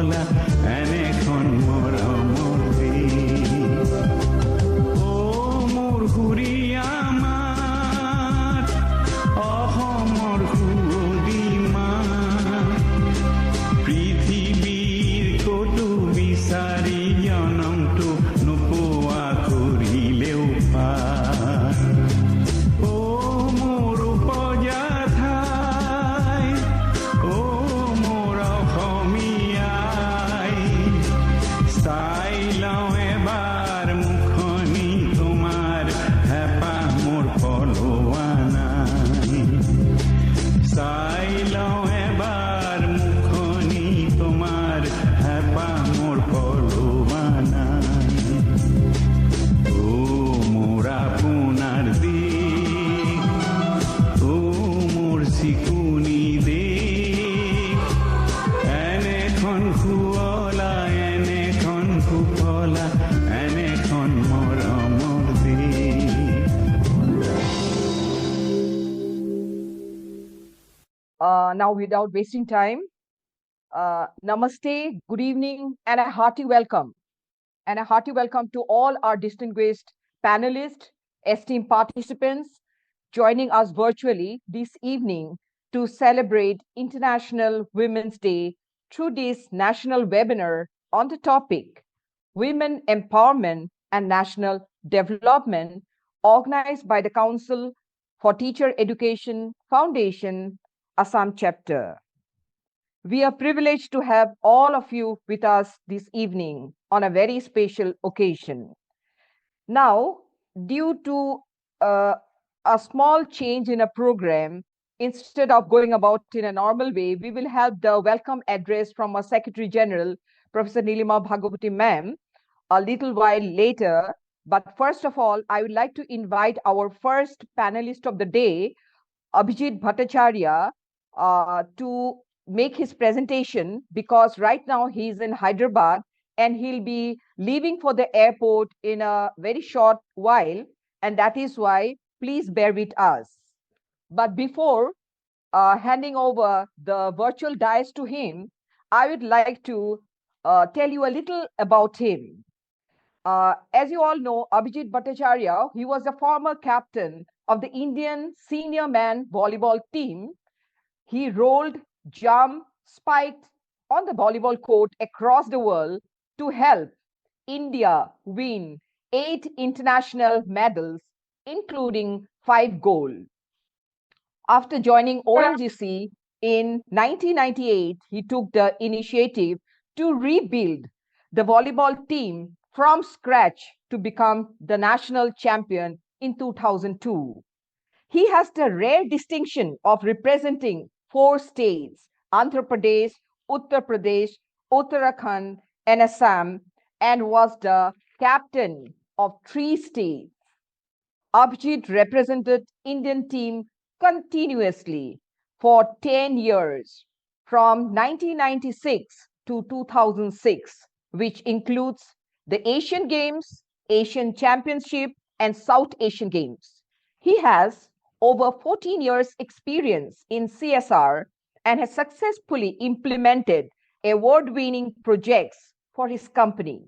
ফলা এনেখন মৰমৰ দেশ অ মোৰ হুৰিয়া মাত অসমৰ সুৱদী মাত পৃথিৱীৰ ক'তো বিচাৰি জনমটো নোপোৱা কৰিলেও পাৰ অ মোৰ উপজা ঠাই অ মোৰ অসমীয়াই চাই লওঁ এবাৰ মুখনি তোমাৰ হেঁপাহ মোৰ পলোৱা নাই চাই লওঁ এবাৰ মুখনি তোমাৰ হেঁপাহ মোৰ পলোৱা নাই অ মোৰ আপোনাৰ দেশ অ মোৰ চিকুনি দেশ এনেখন শুৱলা এনেখন সুফলা এনেখন মৰমৰ দেশ Now, without wasting time, namaste, good evening, and a hearty welcome. And a hearty welcome to all our distinguished panelists, esteemed participants joining us virtually this evening to celebrate International Women's Day through this national webinar on the topic Women Empowerment and National Development, organized by the Council for Teacher Education Foundation, Assam chapter. We are privileged to have all of you with us this evening on a very special occasion. Now, due to a small change in a program, instead of going about in a normal way, we will have the welcome address from our Secretary General, Professor Nilima Bhagavati ma'am, a little while later. But first of all, I would like to invite our first panelist of the day, Abhijit Bhattacharya, to make his presentation, because right now he's in Hyderabad and he'll be leaving for the airport in a very short while, and that is why please bear with us. But before handing over the virtual dais to him, I would like to tell you a little about him. As you all know, Abhijit Bhattacharya, he was a former captain of the Indian senior man volleyball team. He rolled, jumped, spiked on the volleyball court across the world to help India win 8 international medals, including 5 gold. After joining ONGC in 1998, he took the initiative to rebuild the volleyball team from scratch to become the national champion in 2002. He has the rare distinction of representing 4 states, Andhra Pradesh, Uttar Pradesh, Uttarakhand, and Assam, and was the captain of 3 states. Abhijit represented Indian team continuously for 10 years, from 1996 to 2006, which includes the Asian Games, Asian Championship, and South Asian Games. He has over 14 years experience in CSR and has successfully implemented award-winning projects for his company.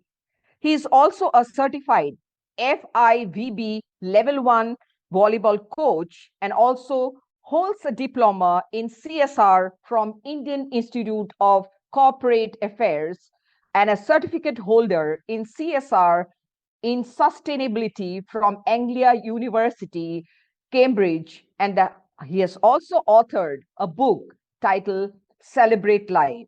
He is also a certified FIVB Level 1 volleyball coach and also holds a diploma in CSR from Indian Institute of Corporate Affairs and a certificate holder in CSR in sustainability from Anglia University, Cambridge, and he has also authored a book titled Celebrate Life.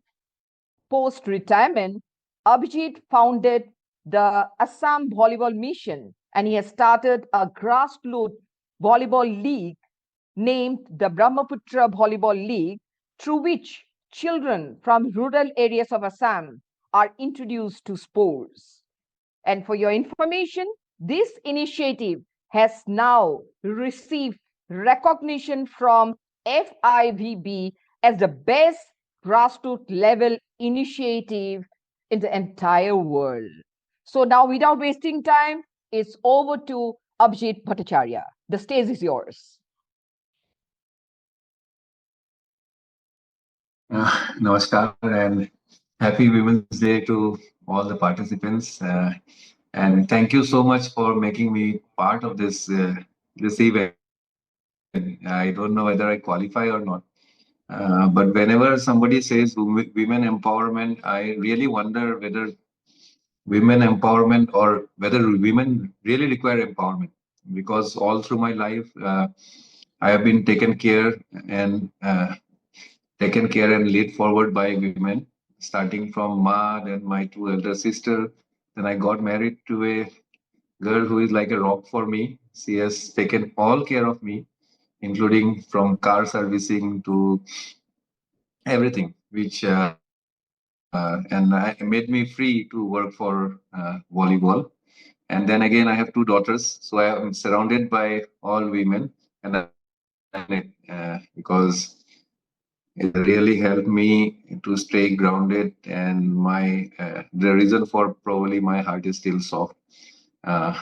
Post-retirement, Abhijit founded the Assam Volleyball Mission, and he has started a grassroots volleyball league named the Brahmaputra Volleyball League, through which children from rural areas of Assam are introduced to sports. And for your information, this initiative has now received recognition from FIVB as the best grassroots level initiative in the entire world. So now, without wasting time, it's over to Abhijit Bhattacharya. The stage is yours. Namaskar and Happy Women's Day to all the participants, and thank you so much for making me part of this event. I don't know whether I qualify or not, but whenever somebody says women empowerment, I really wonder whether women empowerment or whether women really require empowerment. Because all through my life, I have been taken care and lead forward by women, starting from Ma, then my two elder sister. Then I got married to a girl who is like a rock for me. She has taken all care of me, including from car servicing to everything, which made me free to work for volleyball. And then again, I have two daughters, so I am surrounded by all women, and I love it because it really helped me to stay grounded, and my the reason for probably my heart is still soft. Uh,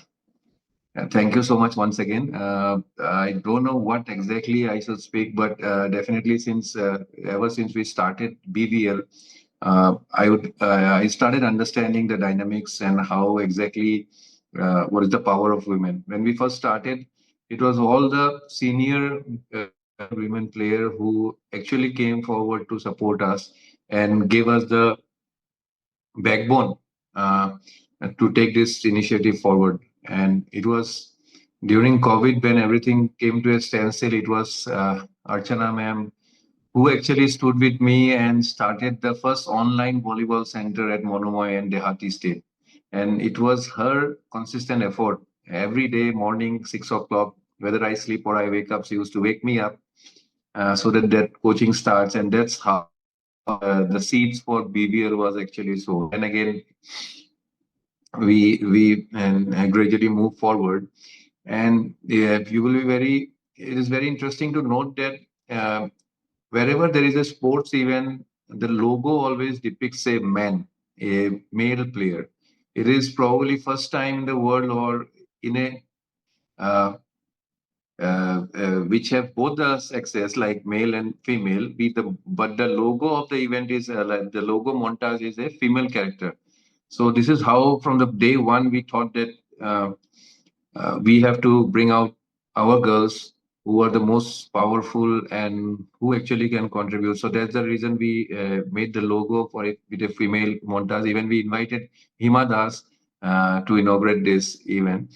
Thank you so much once again. I don't know what exactly I should speak, but definitely since ever since we started BVL, I started understanding the dynamics and how exactly what is the power of women. When we first started, it was all the senior women player who actually came forward to support us and gave us the backbone uh, to take this initiative forward. And it was during COVID when everything came to a standstill. It was Archana ma'am who actually stood with me and started the first online volleyball center at Monomoy and Dehati State. And it was her consistent effort. Every day, morning, 6 o'clock, whether I sleep or I wake up, she used to wake me up so that coaching starts. And that's how the seeds for BBL was actually sown. Then again, we gradually move forward, and you will be very. It is very interesting to note that wherever there is a sports event, the logo always depicts a man, a male player. It is probably first time in the world or in a uh, which have both the sexes like male and female. But the logo of the event is like the logo montage is a female character. So this is how from the day one we thought that we have to bring out our girls who are the most powerful and who actually can contribute. So that's the reason we made the logo for it with a female montage. Even we invited Hima Das to inaugurate this event.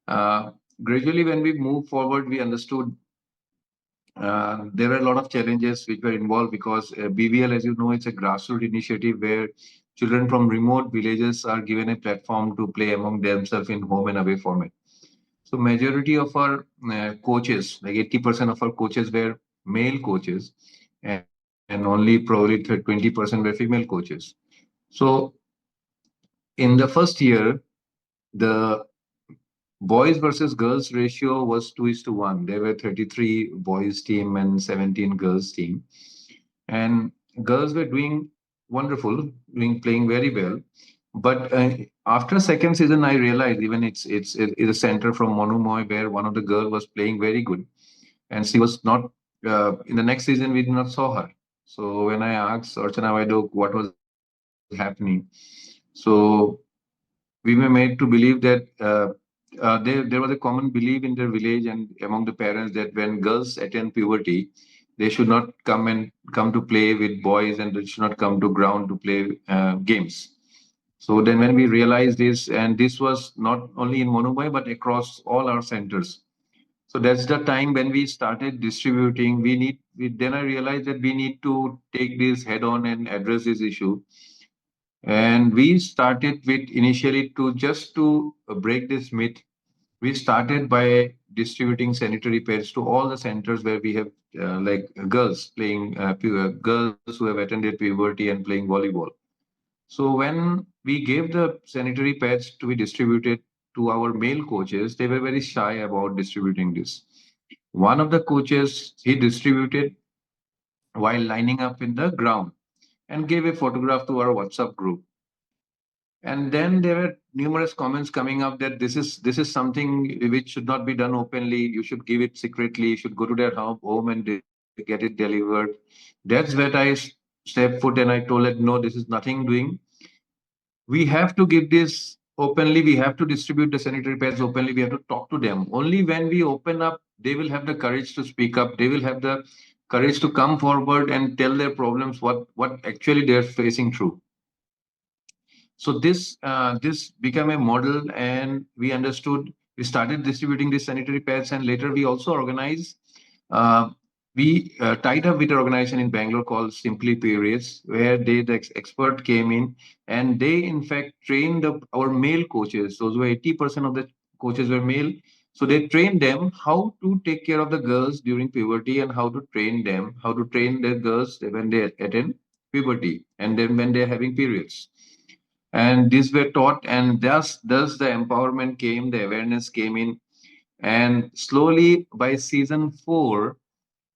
Uh, Gradually, when we moved forward, we understood there were a lot of challenges which were involved because BVL, as you know, it's a grassroots initiative where children from remote villages are given a platform to play among themselves in home and away format. So majority of our coaches, like 80% of our coaches were male coaches, and only probably 20% were female coaches. So in the first year, the boys versus girls ratio was 2:1. There were 33 boys team and 17 girls team, and girls were doing wonderful, playing very well. But after second season, I realized even it's a center from Monumoy where one of the girl was playing very good, and she was not in the next season. We did not saw her. So when I asked Archana Vaidok what was happening, so we were made to believe that there was a common belief in their village and among the parents that when girls attain puberty, they should not come to play with boys and they should not come to ground to play games. So then when we realized this, and this was not only in Monubai but across all our centers. So that's the time when we started distributing. Then I realized that we need to take this head on and address this issue, and we started with initially to just to break this myth. We started by distributing sanitary pads to all the centers where we have like girls playing, girls who have attended puberty and playing volleyball. So when we gave the sanitary pads to be distributed to our male coaches, they were very shy about distributing this. One of the coaches, he distributed while lining up in the ground and gave a photograph to our WhatsApp group. And then there were numerous comments coming up that this is something which should not be done openly. You should give it secretly. You should go to their home and get it delivered. That's what I step foot, and I told it, no, this is nothing doing. We have to give this openly. We have to distribute the sanitary pads openly. We have to talk to them. Only when we open up, they will have the courage to speak up. They will have the courage to come forward and tell their problems, what actually they're facing through. So this became a model, and we understood. We started distributing these sanitary pads, and later we also organized. Uh, we tied up with an organization in Bangalore called Simply Periods, where the expert came in, and they in fact trained our male coaches. Those were 80% of the coaches were male. So they trained them how to take care of the girls during puberty, and how to train the girls when they attain puberty, and then when they're having periods. And these were taught, and thus the empowerment came, the awareness came in. And slowly by season 4,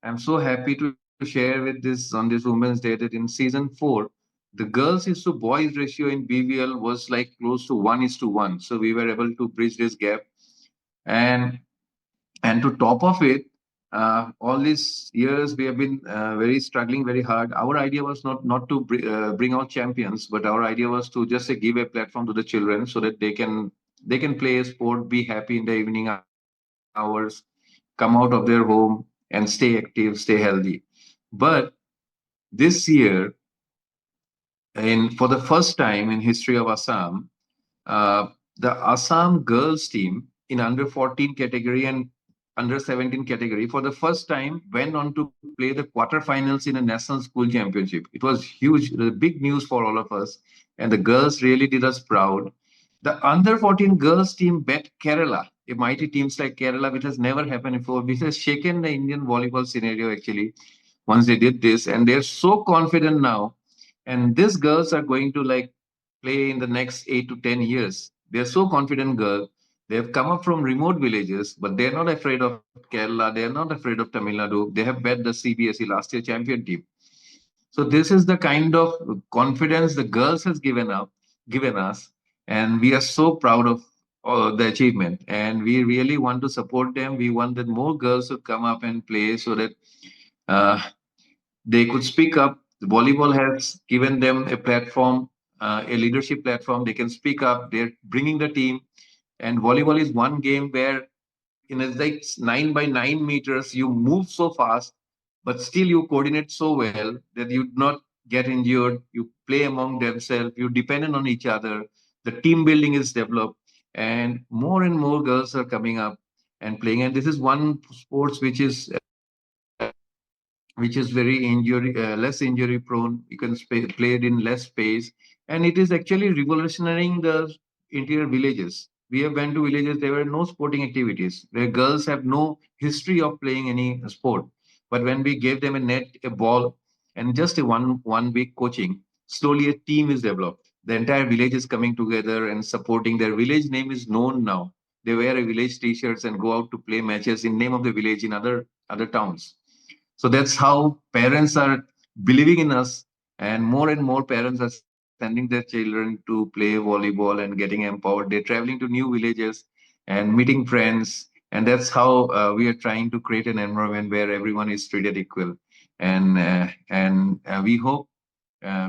I'm so happy to share with this on this Women's Day that in season 4, the girls is to boys ratio in BVL was like close to 1:1. So we were able to bridge this gap. And to top of it, all these years we have been very struggling very hard. Our idea was not to bring out champions, but our idea was to just give a platform to the children so that they can play a sport, be happy in the evening hours, come out of their home and stay active, stay healthy. But this year, in for the first time in history of Assam, uh, the Assam girls team in under 14 category and under 17 category for the first time went on to play the quarterfinals in a national school championship. It was huge, big news for all of us, and the girls really did us proud. The under 14 girls team bet Kerala, a mighty teams like Kerala, which has never happened before, which has shaken the Indian volleyball scenario actually once they did this, and they're so confident now. And these girls are going to like play in the next 8 to 10 years. They're so confident, girl. They have come up from remote villages, but they're not afraid of Kerala. They're not afraid of Tamil Nadu. They have bet the CBSE last year champion team. So this is the kind of confidence the girls has given us, and we are so proud of the achievement. And we really want to support them. We want that more girls to come up and play so that uh, they could speak up. Volleyball has given them a platform, a leadership platform. They can speak up. They're bringing the team. And volleyball is one game where in a like 9 by 9 meters, you move so fast, but still you coordinate so well that you do not get injured. You play among themselves. You dependent on each other. The team building is developed, and more girls are coming up and playing. And this is one sports which is very less injury prone. You can play it in less space, and it is actually revolutionizing the interior villages. We have went to villages, there were no sporting activities, where girls have no history of playing any sport. But when we gave them a net, a ball, and just a one week coaching, slowly a team is developed. The entire village is coming together and supporting. Their village name is known now. They wear a village t-shirts and go out to play matches in name of the village in other towns. So that's how parents are believing in us, and more parents are sending their children to play volleyball and getting empowered. They're traveling to new villages and meeting friends, and that's how we are trying to create an environment where everyone is treated equal. And we hope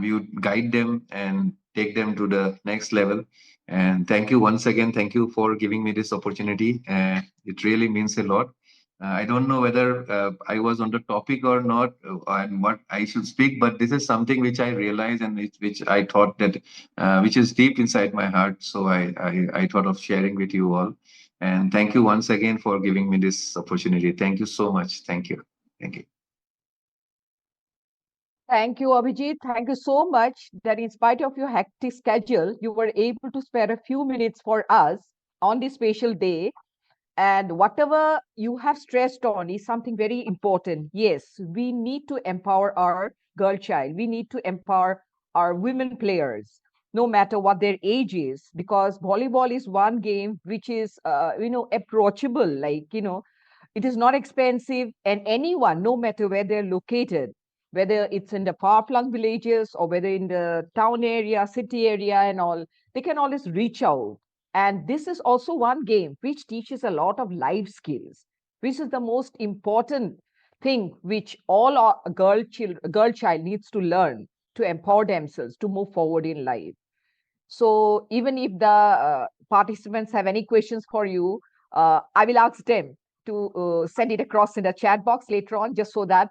we would guide them and take them to the next level. And thank you once again. Thank you for giving me this opportunity. It really means a lot. I don't know whether I was on the topic or not, and what I should speak, but this is something which I realized, and which I thought that which is deep inside my heart. So I thought of sharing with you all. And thank you once again for giving me this opportunity. Thank you so much. Thank you. Thank you. Thank you, Abhijit. Thank you so much that in spite of your hectic schedule, you were able to spare a few minutes for us on this special day. And whatever you have stressed on is something very important. Yes, we need to empower our girl child. We need to empower our women players, no matter what their age is, because volleyball is one game which is, approachable. Like, it is not expensive, and anyone, no matter where they're located, whether it's in the far-flung villages or whether in the town area, city area, and all, they can always reach out. And this is also one game which teaches a lot of life skills, which is the most important thing which all our girl child needs to learn to empower themselves to move forward in life. So even if the participants have any questions for you, I will ask them to send it across in the chat box later on, just so that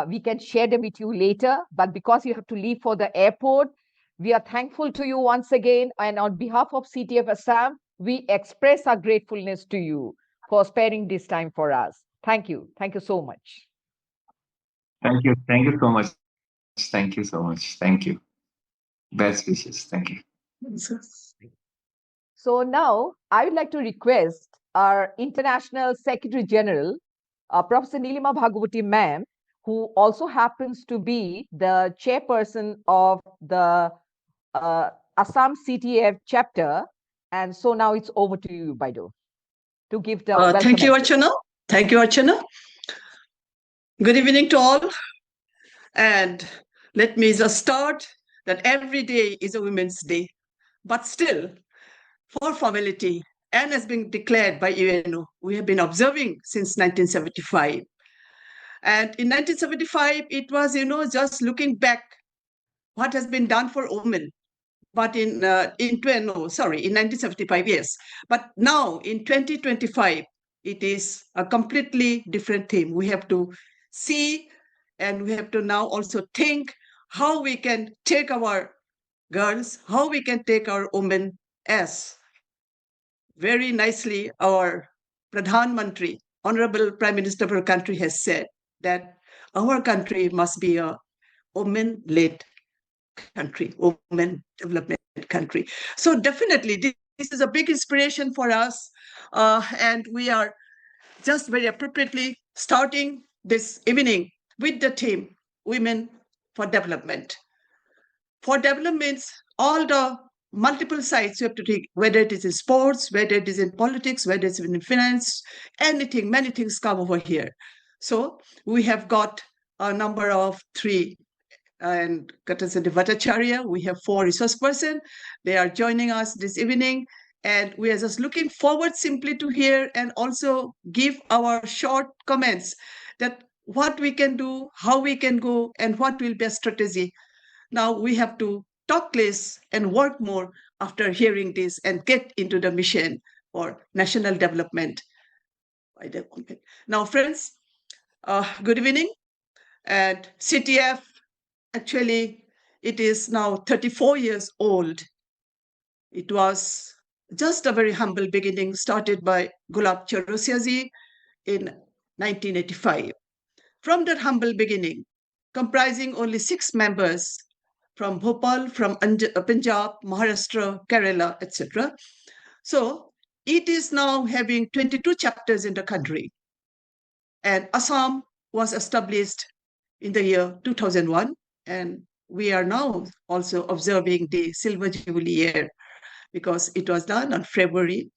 we can share them with you later. But because you have to leave for the airport, we are thankful to you once again. And on behalf of CTF Assam, we express our gratefulness to you for sparing this time for us. Thank you. Thank you so much. Thank you. Thank you so much. Thank you so much. Thank you. Best wishes. Thank you. So now I would like to request our International Secretary General, Professor Nilima Bhagwati ma'am, who also happens to be the chairperson of the Assam CTEF chapter. And so now it's over to you, Baido, to give the welcome. Thank you, Archana. Thank you, Archana. Good evening to all. And let me just start that every day is a Women's Day. But still, for formality, and has been declared by UNO, we have been observing since 1975. And in 1975, it was, just looking back what has been done for women. But in 1975, yes. But now in 2025, it is a completely different theme. We have to see, and we have to now also think how we can take our girls, how we can take our women, as very nicely our Pradhan Mantri, Honorable Prime Minister of our country, has said that our country must be a women-led country, women development country. So definitely this is a big inspiration for us, and we are just very appropriately starting this evening with the theme Women for Development. For developments, all the multiple sides you have to take, whether it is in sports, whether it is in politics, whether it's in finance, anything, many things come over here. So we have got a number of three, and Katasati Bhattacharya, we have 4 resource persons. They are joining us this evening, and we are just looking forward simply to hear and also give our short comments that what we can do, how we can go, and what will be a strategy. Now we have to talk less and work more after hearing this and get into the mission for national development. Now, friends, good evening. And CTF, actually, it is now 34 years old. It was just a very humble beginning started by Gulab Chaurosiaji in 1985. From that humble beginning, comprising only 6 members from Bhopal, from Punjab, Maharashtra, Kerala, etc. So it is now having 22 chapters in the country. And Assam was established in the year 2001. And we are now also observing the Silver Jubilee year because it was done on February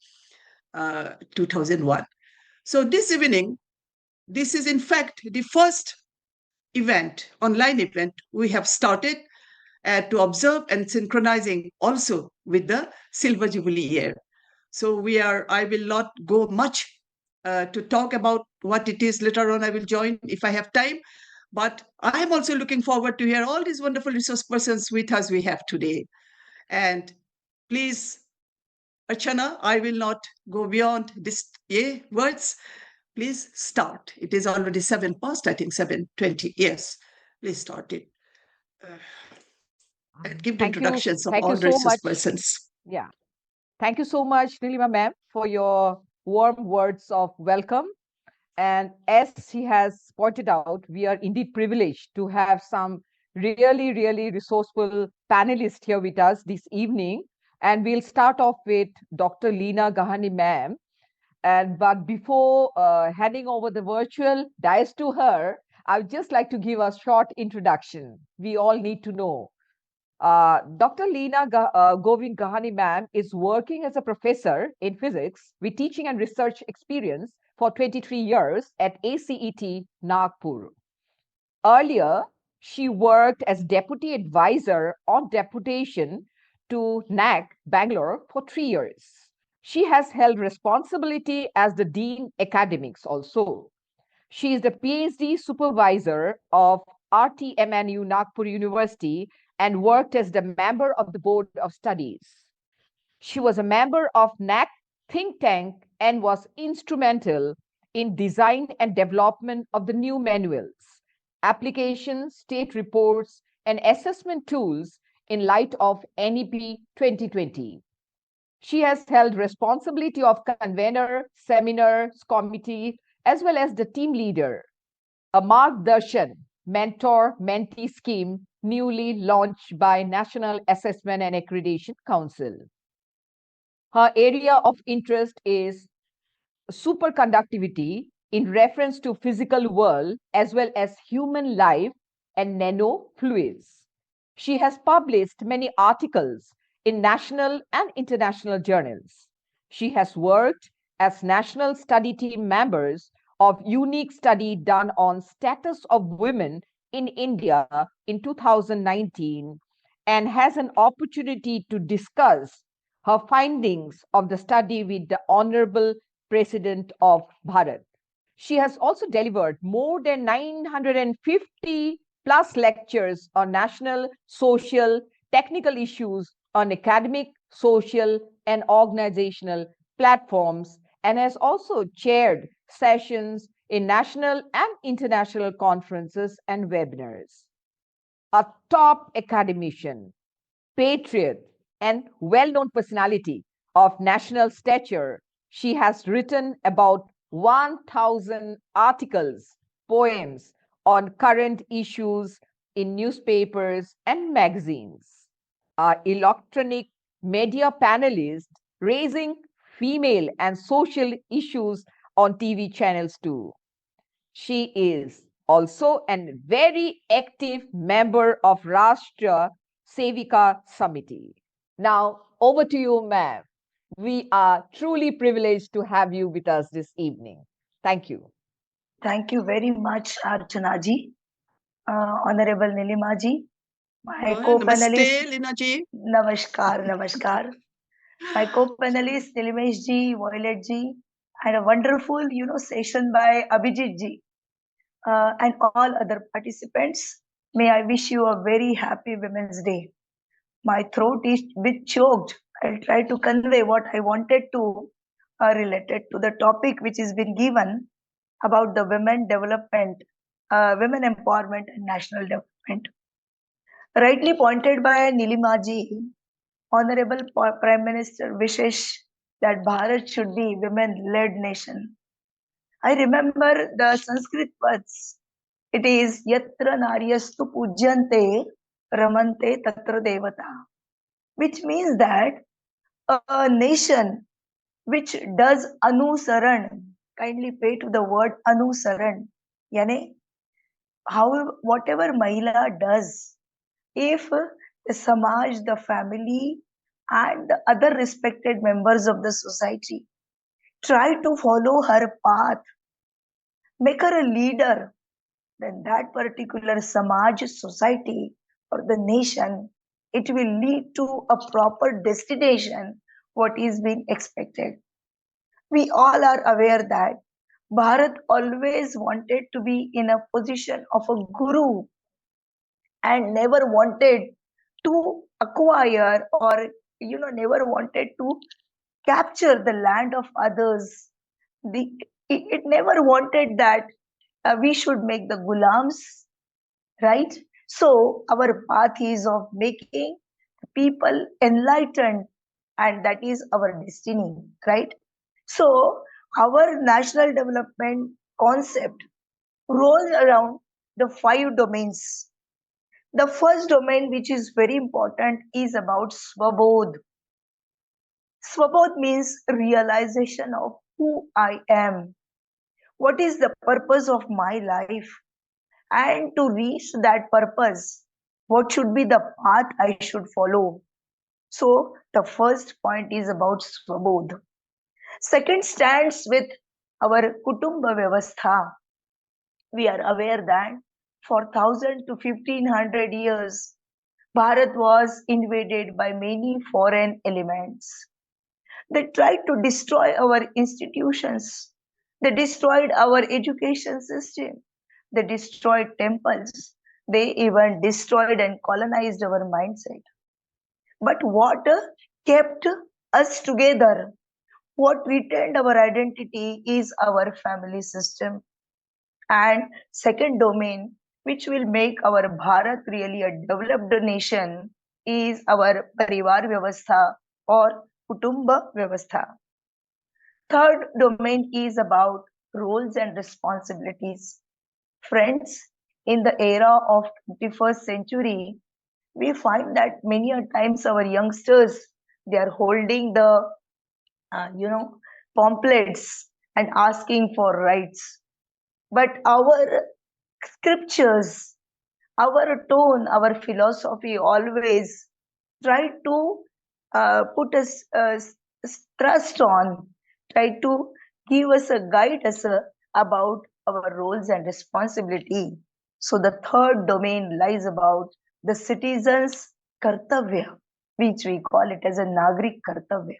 2001. So this evening, this is in fact the first event, online event, we have started to observe and synchronizing also with the Silver Jubilee year. So I will not go much to talk about what it is. Later on, I will join if I have time. But I am also looking forward to hear all these wonderful resource persons with us we have today. And please, Archana, I will not go beyond this words. Please start. It is already 7 past, I think 7:20. Yes, please start it. And give the introductions of all the resource persons. Yeah. Thank you so much, Nilima ma'am, for your warm words of welcome. And as she has pointed out, we are indeed privileged to have some really, really resourceful panelists here with us this evening. And we'll start off with Dr. Leena Gahani ma'am. But before handing over the virtual dais to her, I would just like to give a short introduction. We all need to know. Dr. Leena Govind Gahani ma'am is working as a professor in physics with teaching and research experience for 23 years at ACET Nagpur. Earlier, she worked as deputy advisor on deputation to NAC Bangalore for 3 years. She has held responsibility as the dean academics also. She is the PhD supervisor of RTMNU Nagpur University and worked as the member of the Board of Studies. She was a member of NAC think tank and was instrumental in design and development of the new manuals, applications, state reports, and assessment tools in light of NEP 2020. She has held responsibility of convener, seminars, committee, as well as the team leader, a Margdarshan mentor-mentee scheme newly launched by National Assessment and Accreditation Council. Her area of interest is superconductivity in reference to physical world as well as human life and nanofluids. She has published many articles in national and international journals. She has worked as national study team members of unique study done on status of women in India in 2019 and has an opportunity to discuss her findings of the study with the Honorable President of Bharat. She has also delivered more than 950 plus lectures on national, social, technical issues on academic, social, and organizational platforms, and has also chaired sessions in national and international conferences and webinars. A top academician, patriot, and well-known personality of national stature, she has written about 1,000 articles, poems on current issues in newspapers and magazines. Our electronic media panelist raising female and social issues on TV channels too. She is also a very active member of Rashtra Sevika Samiti. Now, over to you, ma'am. We are truly privileged to have you with us this evening. Thank you. Thank you very much, Archana ji, Honorable Nilima ji, my co-panelist. Namaste, Lina ji. Namaskar, namaskar. My co-panelist Nilimesh ji, Violet ji, and a wonderful, session by Abhijit ji, and all other participants. May I wish you a very happy Women's Day. My throat is a bit choked. I'll try to convey what I wanted to related to the topic which has been given about the women development, women empowerment and national development. Rightly pointed by Nilima ji, Honorable Prime Minister wishes that Bharat should be women-led nation. I remember the Sanskrit words. It is yatra naryastu pujyante ramante tatra devata, which means that a nation which does anusaran, kindly pay to the word anusaran, yani whatever Mahila does, if the Samaj, the family, and the other respected members of the society try to follow her path, make her a leader, then that particular Samaj, society, or the nation, it will lead to a proper destination, what is being expected. We all are aware that Bharat always wanted to be in a position of a guru and never wanted to acquire or never wanted to capture the land of others. It never wanted that we should make the gulams, right? So our path is of making people enlightened, and that is our destiny, right? So our national development concept rolls around the 5 domains. The first domain, which is very important, is about Swabodh. Swabodh means realization of who I am. What is the purpose of my life? And to reach that purpose, what should be the path I should follow? So the first point is about Swabodh. Second stands with our Kutumba Vyavastha. We are aware that for 1000 to 1500 years, Bharat was invaded by many foreign elements. They tried to destroy our institutions, They destroyed our education system. They destroyed temples. They even destroyed and colonized our mindset. But what kept us together, what retained our identity is our family system. And second domain, which will make our Bharat really a developed nation, is our Parivar Vyavastha or Kutumba Vyavastha. Third domain is about roles and responsibilities. Friends, in the era of 21st century, we find that many a times our youngsters, they are holding the pamphlets and asking for rights. But our scriptures, our tone, our philosophy always try to put us trust on, try to give us a guide us about our roles and responsibility. So the third domain lies about the citizens' kartavya, which we call it as a nagrik kartavya.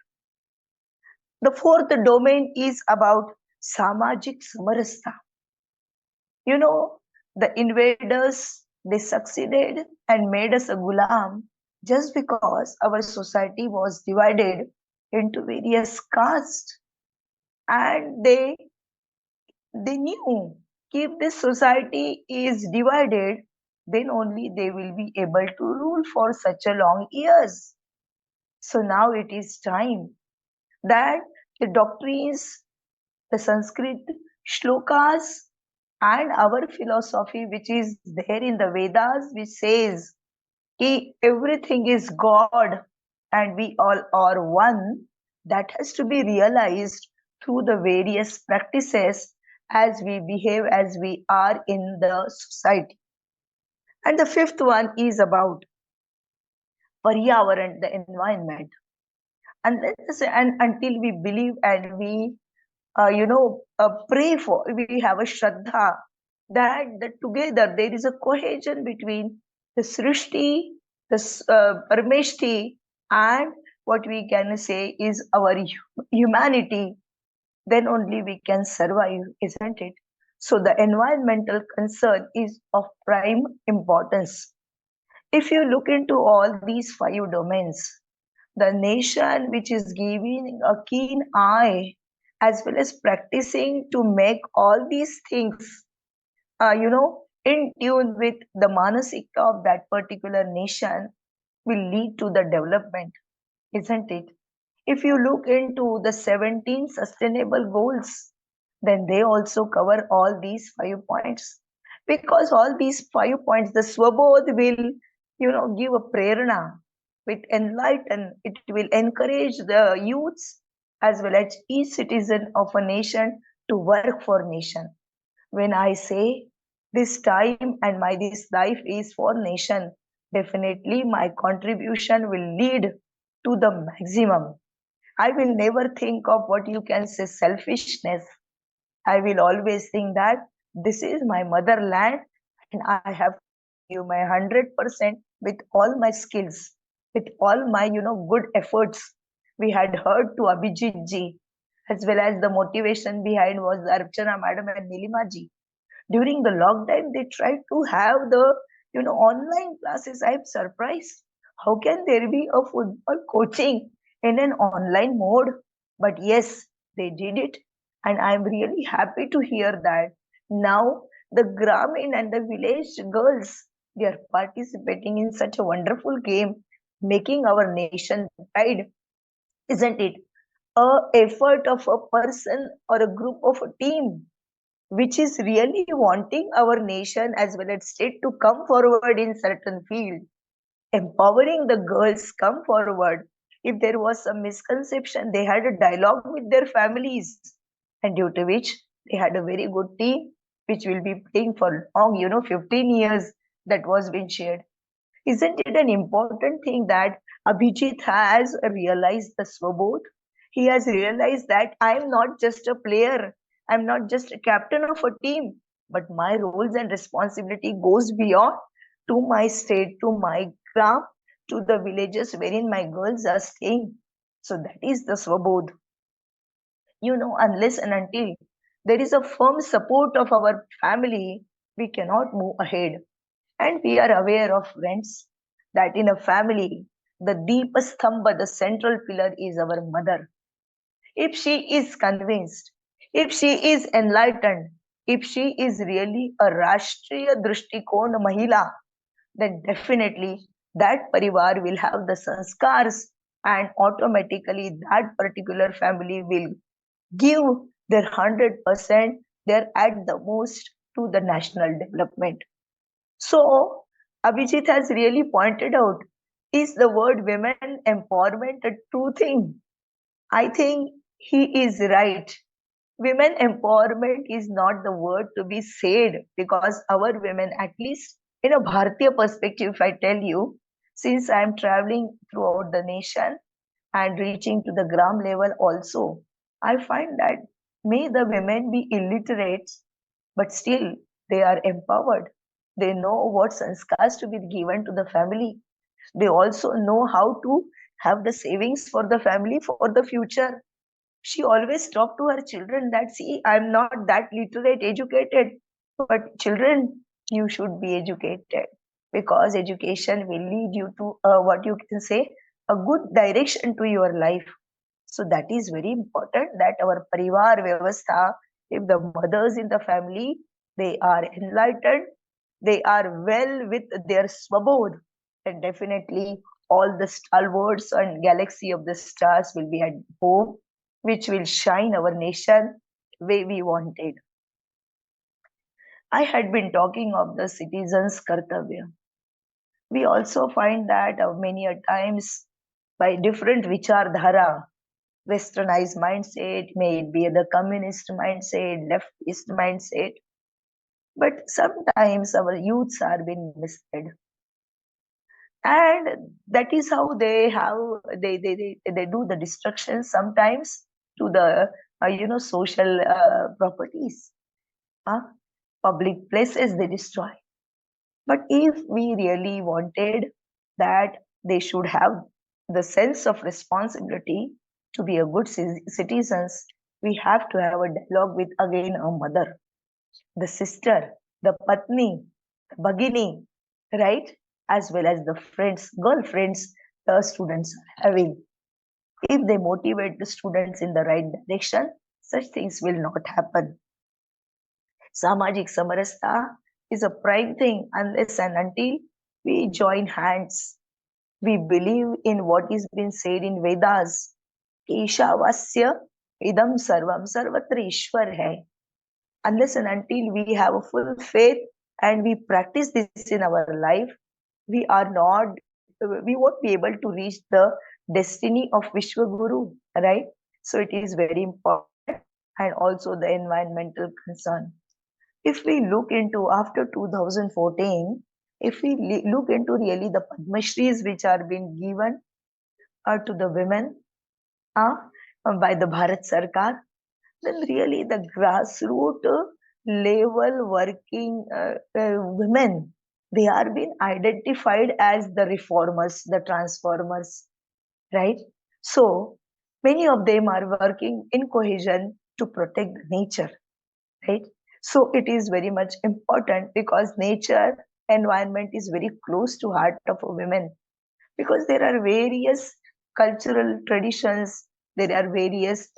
The fourth domain is about samajik samarastha. The invaders, they succeeded and made us a gulam just because our society was divided into various castes. And they knew if this society is divided, then only they will be able to rule for such a long years. So now it is time that the doctrines, the Sanskrit shlokas, and our philosophy, which is there in the Vedas, which says everything is God and we all are one, that has to be realized through the various practices as we behave, as we are in the society. And the fifth one is about Paryavaran, the environment. And until we believe and we pray for, we have a Shraddha that together there is a cohesion between the Srishti, the Parameshti, and what we can say is our humanity, then only we can survive, isn't it? So the environmental concern is of prime importance. If you look into all these 5 domains, the nation which is giving a keen eye as well as practicing to make all these things in tune with the manasika of that particular nation will lead to the development, isn't it? If you look into the 17 sustainable goals, then they also cover all these 5 points. Because all these 5 points, the Swabodh will, give a prerana, it enlighten, it will encourage the youths as well as each citizen of a nation to work for nation. When I say this time and this life is for nation, definitely my contribution will lead to the maximum. I will never think of what you can say selfishness. I will always think that this is my motherland and I have to give my 100% with all my skills, with all my good efforts. We had heard to Abhijit ji, as well as the motivation behind was Archana madam and Nilima ji. During the lockdown, they tried to have the online classes. I'm surprised. How can there be a football coaching in an online mode? But yes, they did it. And I'm really happy to hear that now the Gramin and the village girls, they are participating in such a wonderful game, making our nation pride, isn't it? A effort of a person or a group of a team which is really wanting our nation as well as state to come forward in certain field, empowering the girls come forward. If there was some misconception, they had a dialogue with their families, and due to which they had a very good team which will be playing for long 15 years. That was been shared. Isn't it an important thing that Abhijit has realized the Swabodh? He has realized that I'm not just a player, I'm not just a captain of a team, but my roles and responsibility goes beyond to my state, to my gram, to the villages wherein my girls are staying. So that is the Swabodh. Unless and until there is a firm support of our family, we cannot move ahead. And we are aware of, friends, that in a family, the deepest thamba, the central pillar is our mother. If she is convinced, if she is enlightened, if she is really a Rashtriya Drishtikon Mahila, then definitely that parivar will have the sanskars, and automatically that particular family will give their 100%, their at the most, to the national development. So Abhijit has really pointed out, is the word women empowerment a true thing? I think he is right. Women empowerment is not the word to be said, because our women, at least in a Bharatiya perspective, if I tell you, since I am traveling throughout the nation and reaching to the gram level also, I find that may the women be illiterate, but still they are empowered. They know what sanskars to be given to the family. They also know how to have the savings for the family for the future. She always talked to her children that, see, I'm not that literate, educated, but children, you should be educated, because education will lead you to what you can say, a good direction to your life. So that is very important, that our parivar vyavastha, if the mothers in the family, they are enlightened, they are well with their swabodh, and definitely all the stalwarts and galaxy of the stars will be at home, which will shine our nation way we wanted. I had been talking of the citizens' kartavya. We also find that many a times by different vichardhara, westernized mindset, may it be the communist mindset, leftist mindset, but sometimes our youths are being misled. And that is how they have they do the destruction sometimes to the social properties, public places they destroy. But if we really wanted that they should have the sense of responsibility to be a good citizens, we have to have a dialogue with, again, a mother, the sister, the patni, the bhagini, right? As well as the friends, girlfriends the students are having. If they motivate the students in the right direction, such things will not happen. Samajik samarasta is a prime thing unless and until we join hands. We believe in what is being said in Vedas. Keshavasya idam sarvam sarvatra ishwar hai. Unless and until we have a full faith and we practice this in our life, we won't be able to reach the destiny of Vishwaguru, right? So it is very important. And also the environmental concern. If we look into after 2014, if we look into really the Padma Shris which are being given to the women by the Bharat Sarkar, then really the grassroots level working women, they are being identified as the reformers, the transformers, right? So many of them are working in cohesion to protect nature, right? So it is very much important, because nature environment is very close to heart of women, because there are various cultural traditions, there are various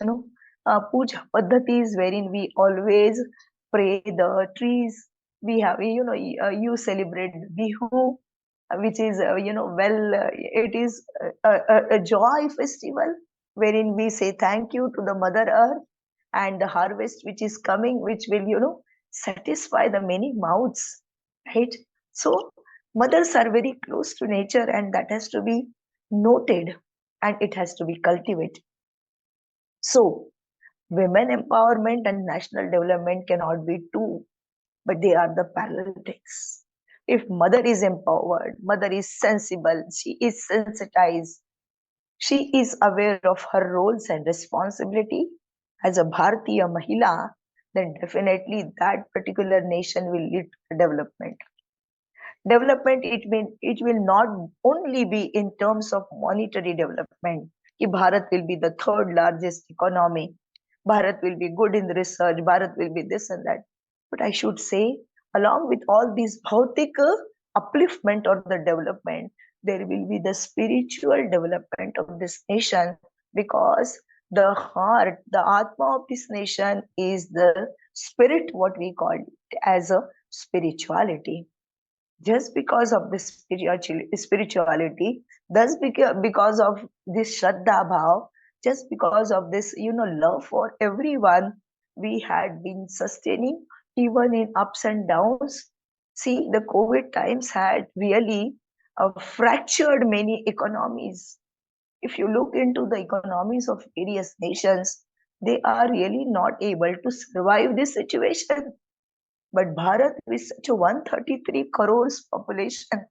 puja paddhatis wherein we always pray the trees. We have you celebrate Bihu, which is it is a joy festival wherein we say thank you to the mother earth and the harvest which is coming, which will satisfy the many mouths, right? So mothers are very close to nature, and that has to be noted and it has to be cultivated. So women empowerment and national development cannot be two, but they are the parallel things. If mother is empowered, mother is sensible, she is sensitized, she is aware of her roles and responsibility as a Bharatiya Mahila, then definitely that particular nation will lead to development. Development, it will not only be in terms of monetary development. Bharat will be the third largest economy. Bharat will be good in research, Bharat will be this and that. But I should say, along with all these bhautik upliftment or the development, there will be the spiritual development of this nation, because the heart, the Atma of this nation is the spirit, what we call it as a spirituality. Just because of this spirituality, thus because of this Shraddha Bhav, just because of this, love for everyone, we had been sustaining even in ups and downs. See, the COVID times had really fractured many economies. If you look into the economies of various nations, they are really not able to survive this situation. But Bharat, with such a 133 crores population,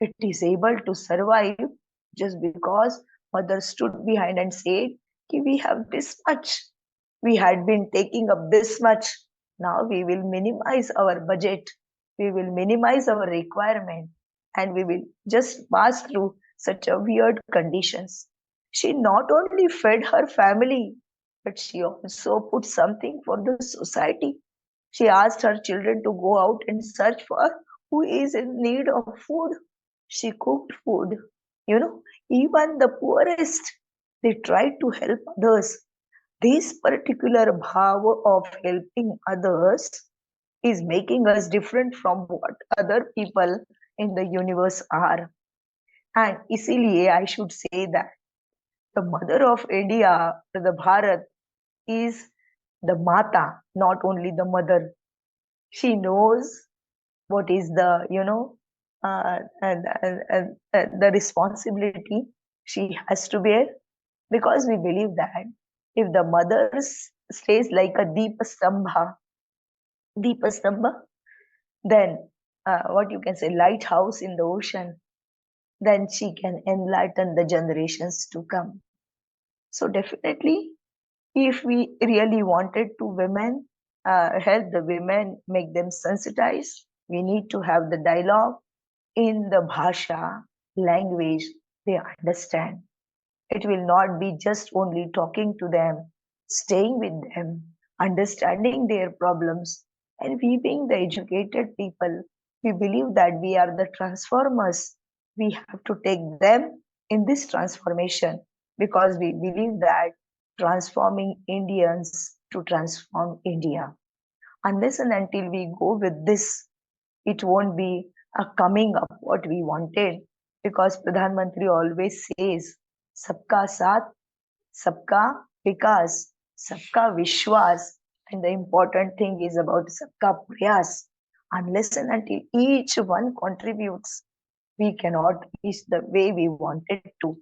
it is able to survive just because mother stood behind and said, "Ki we have this much. We had been taking up this much. Now we will minimize our budget. We will minimize our requirement, and we will just pass through such a weird conditions." She not only fed her family, but she also put something for the society. She asked her children to go out and search for who is in need of food. She cooked food. Even the poorest, they tried to help others. This particular bhava of helping others is making us different from what other people in the universe are. And isliye I should say that the mother of India, the Bharat, is the Mata, not only the mother. She knows what is the the responsibility she has to bear, because we believe that if the mother stays like a deepa stambha, then what you can say, lighthouse in the ocean, then she can enlighten the generations to come. So definitely, if we really wanted to help the women, make them sensitized, we need to have the dialogue in the bhasha, language they understand. It will not be just only talking to them, staying with them, understanding their problems. And we, being the educated people, we believe that we are the transformers. We have to take them in this transformation, because we believe that transforming Indians to transform India. Unless and until we go with this, it won't be a coming up what we wanted, because Pradhan Mantri always says, Sabka Saath, Sabka Vikas, Sabka Vishwas, and the important thing is about Sabka Prayas. Unless and until each one contributes, we cannot reach the way we wanted to.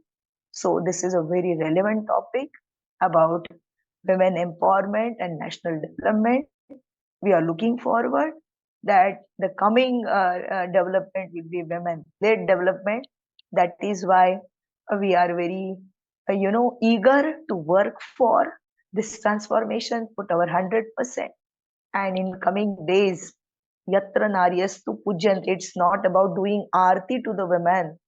So this is a very relevant topic about women empowerment and national development. We are looking forward that the coming development will be women-led development. That is why we are very, eager to work for this transformation, put our 100%. And in coming days, Yatra Naryastu Pujyant, it's not about doing arti to the women.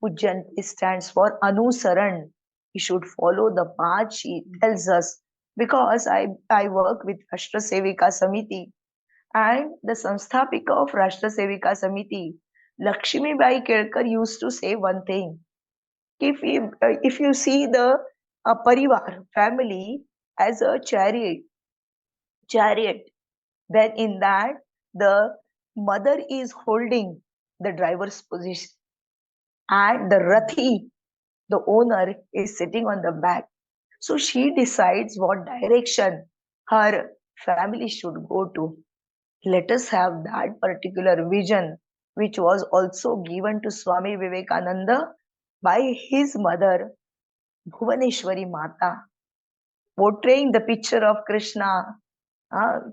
Pujyant stands for Anusaran. We should follow the path she tells us. Because I work with Rashtra Sevika Samiti, and the Samsthapika of Rashtra Sevika Samiti, Lakshmi Bai Kelkar, used to say one thing. If you see the parivar, family, as a chariot, then in that the mother is holding the driver's position, and the Rathi, the owner, is sitting on the back. So she decides what direction her family should go to. Let us have that particular vision, which was also given to Swami Vivekananda by his mother, Bhuvaneshwari Mata, portraying the picture of Krishna,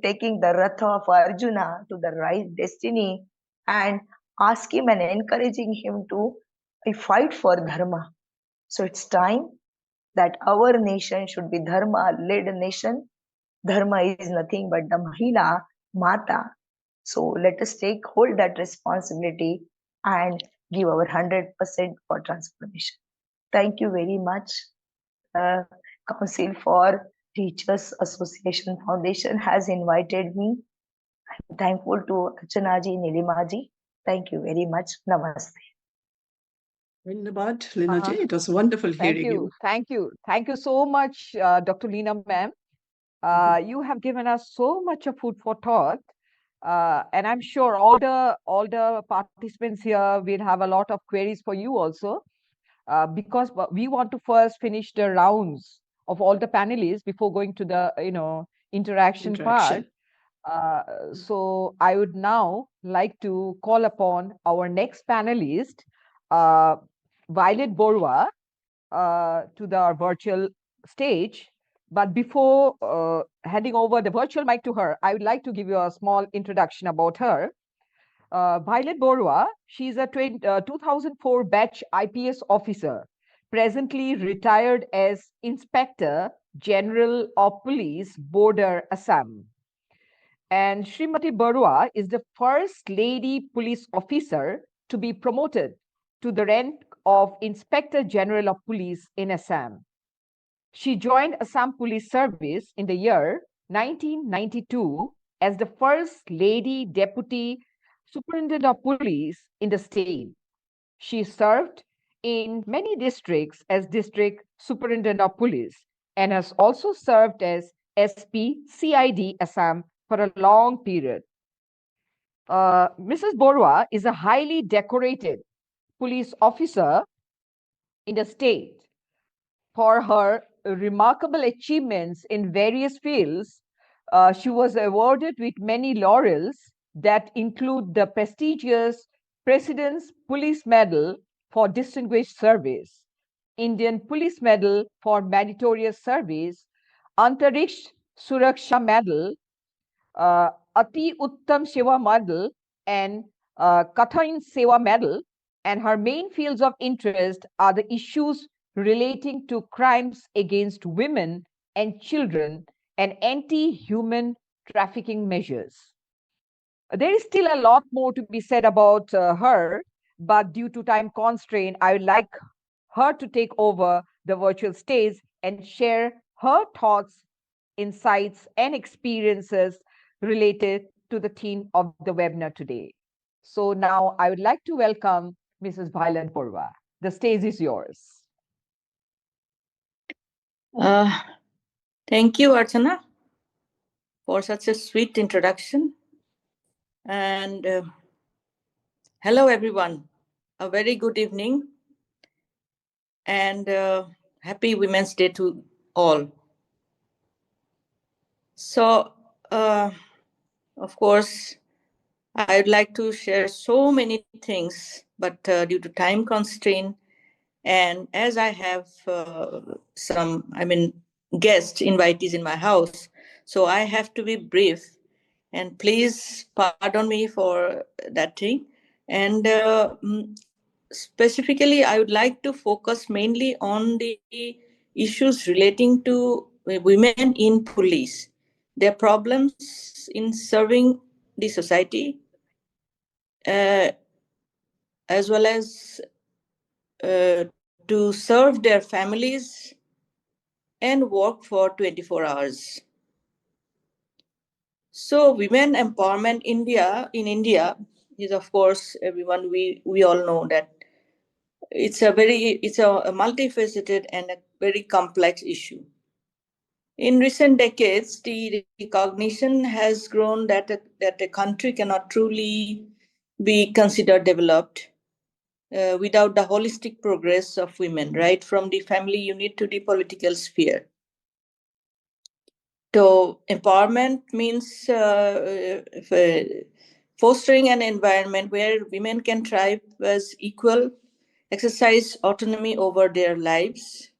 taking the Ratha of Arjuna to the right destiny, and ask him and encouraging him to fight for Dharma. So it's time that our nation should be Dharma-led nation. Dharma is nothing but the Mahila, Mata. So let us hold that responsibility and give our 100% for transformation. Thank you very much, Council, for Teachers Association Foundation has invited me. I'm thankful to Archana ji, Nilima ji. Thank you very much. Namaste. Dhanyabad, Leena ji. It was wonderful Thank hearing you. you. Thank you. Thank you so much, Dr. Leena ma'am. You have given us so much of food for thought. And I'm sure all the participants here will have a lot of queries for you also, because we want to first finish the rounds of all the panelists before going to the interaction part. So I would now like to call upon our next panelist, Violet Borwa, to the virtual stage. But before handing over the virtual mic to her, I would like to give you a small introduction about her. Violet Borwa, she's a 2004 batch IPS officer, presently retired as Inspector General of Police, Border, Assam. And Srimati Barua is the first lady police officer to be promoted to the rank of Inspector General of Police in Assam. She joined Assam Police Service in the year 1992 as the first lady deputy superintendent of police in the state. She served in many districts as district superintendent of police and has also served as SP CID Assam for a long period. Mrs. Borwa is a highly decorated police officer in the state. For her remarkable achievements in various fields, she was awarded with many laurels that include the prestigious President's Police Medal for Distinguished Service, Indian Police Medal for Meritorious Service, Antariksh Suraksha Medal, Ati Uttam Seva Medal, and Kathain Seva Medal. And her main fields of interest are the issues relating to crimes against women and children and anti-human trafficking measures. There is still a lot more to be said about her, but due to time constraint, I would like her to take over the virtual stage and share her thoughts, insights, and experiences related to the theme of the webinar today. So now I would like to welcome Mrs. Violet Borwa. The stage is yours. Thank you, Archana, for such a sweet introduction. And hello, everyone. A very good evening and happy Women's Day to all. So, of course, I'd like to share so many things, but due to time constraint, and as I have guest invitees in my house, so I have to be brief. And please pardon me for that thing. And specifically, I would like to focus mainly on the issues relating to women in police, their problems in serving the society, as well as to serve their families and work for 24 hours. So women empowerment in India is, of course, everyone, we all know that it's a multifaceted and a very complex issue. In recent decades, the recognition has grown that a country cannot truly be considered developed without the holistic progress of women, right from the family unit to the political sphere. So empowerment means fostering an environment where women can thrive as equal, exercise autonomy over their lives,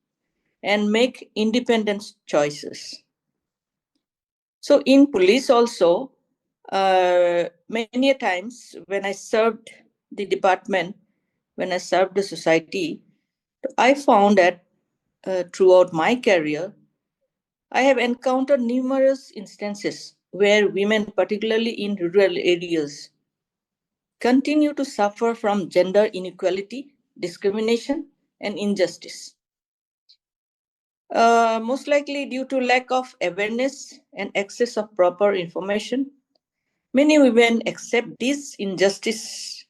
and make independent choices. So in police also, many times when I served the department, when I served the society, I found that throughout my career, I have encountered numerous instances where women, particularly in rural areas, continue to suffer from gender inequality, discrimination, and injustice. Most likely due to lack of awareness and access of proper information. Many women accept this injustice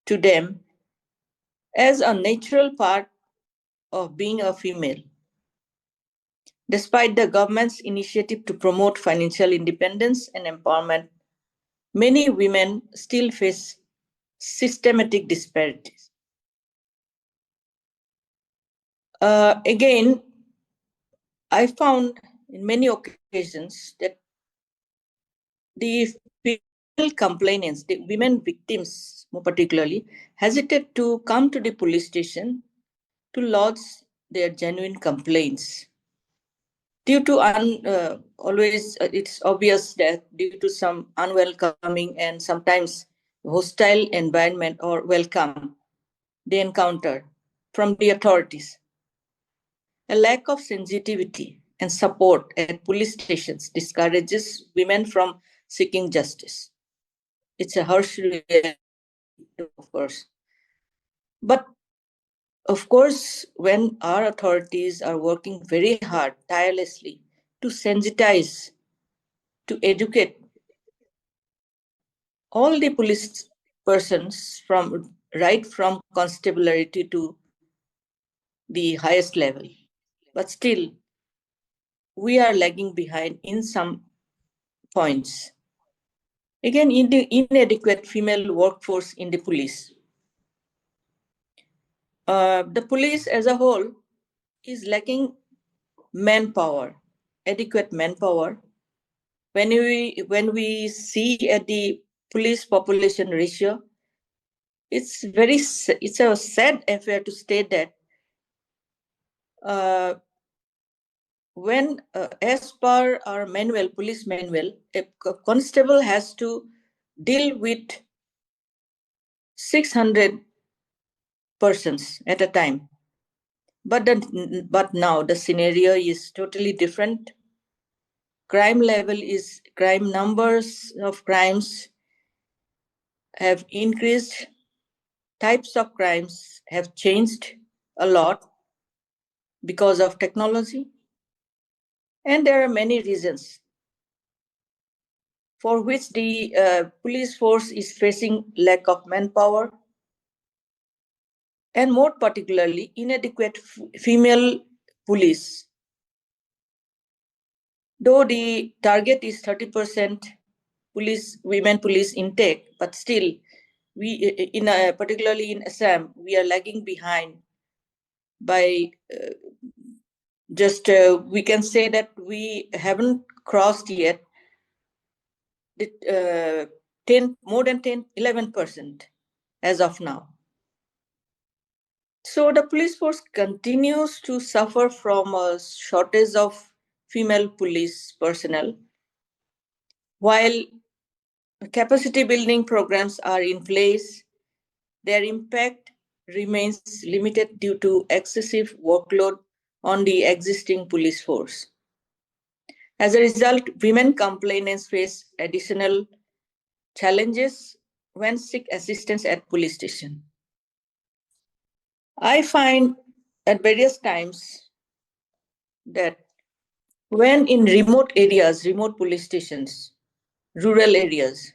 to them as a natural part of being a female. Despite the government's initiative to promote financial independence and empowerment, many women still face systematic disparities. Again, I found in many occasions that the female complainants, the women victims more particularly, hesitate to come to the police station to lodge their genuine complaints. Due to it's obvious that due to some unwelcoming and sometimes hostile environment or welcome they encounter from the authorities. A lack of sensitivity and support at police stations discourages women from seeking justice. It's a harsh reality, of course. But of course, when our authorities are working very hard, tirelessly, to sensitize, to educate all the police persons from right from constabulary to the highest level, but still we are lagging behind in some points. Again, in the inadequate female workforce in the police. The police as a whole is lacking manpower, adequate manpower. When we see at the police population ratio, it's a sad affair to state that when as per our manual, police manual, a constable has to deal with 600 persons at a time. But now the scenario is totally different. Crime numbers of crimes have increased. Types of crimes have changed a lot because of technology. And there are many reasons for which the police force is facing lack of manpower and more particularly inadequate female police. Though the target is 30% women police intake, but still particularly in Assam, we are lagging behind by we can say that we haven't crossed yet more than 11% as of now. So the police force continues to suffer from a shortage of female police personnel, while capacity building programs are in place. Their impact remains limited due to excessive workload on the existing police force. As a result, women complainants face additional challenges when seek assistance at police station. I find at various times that when in remote areas, remote police stations, rural areas,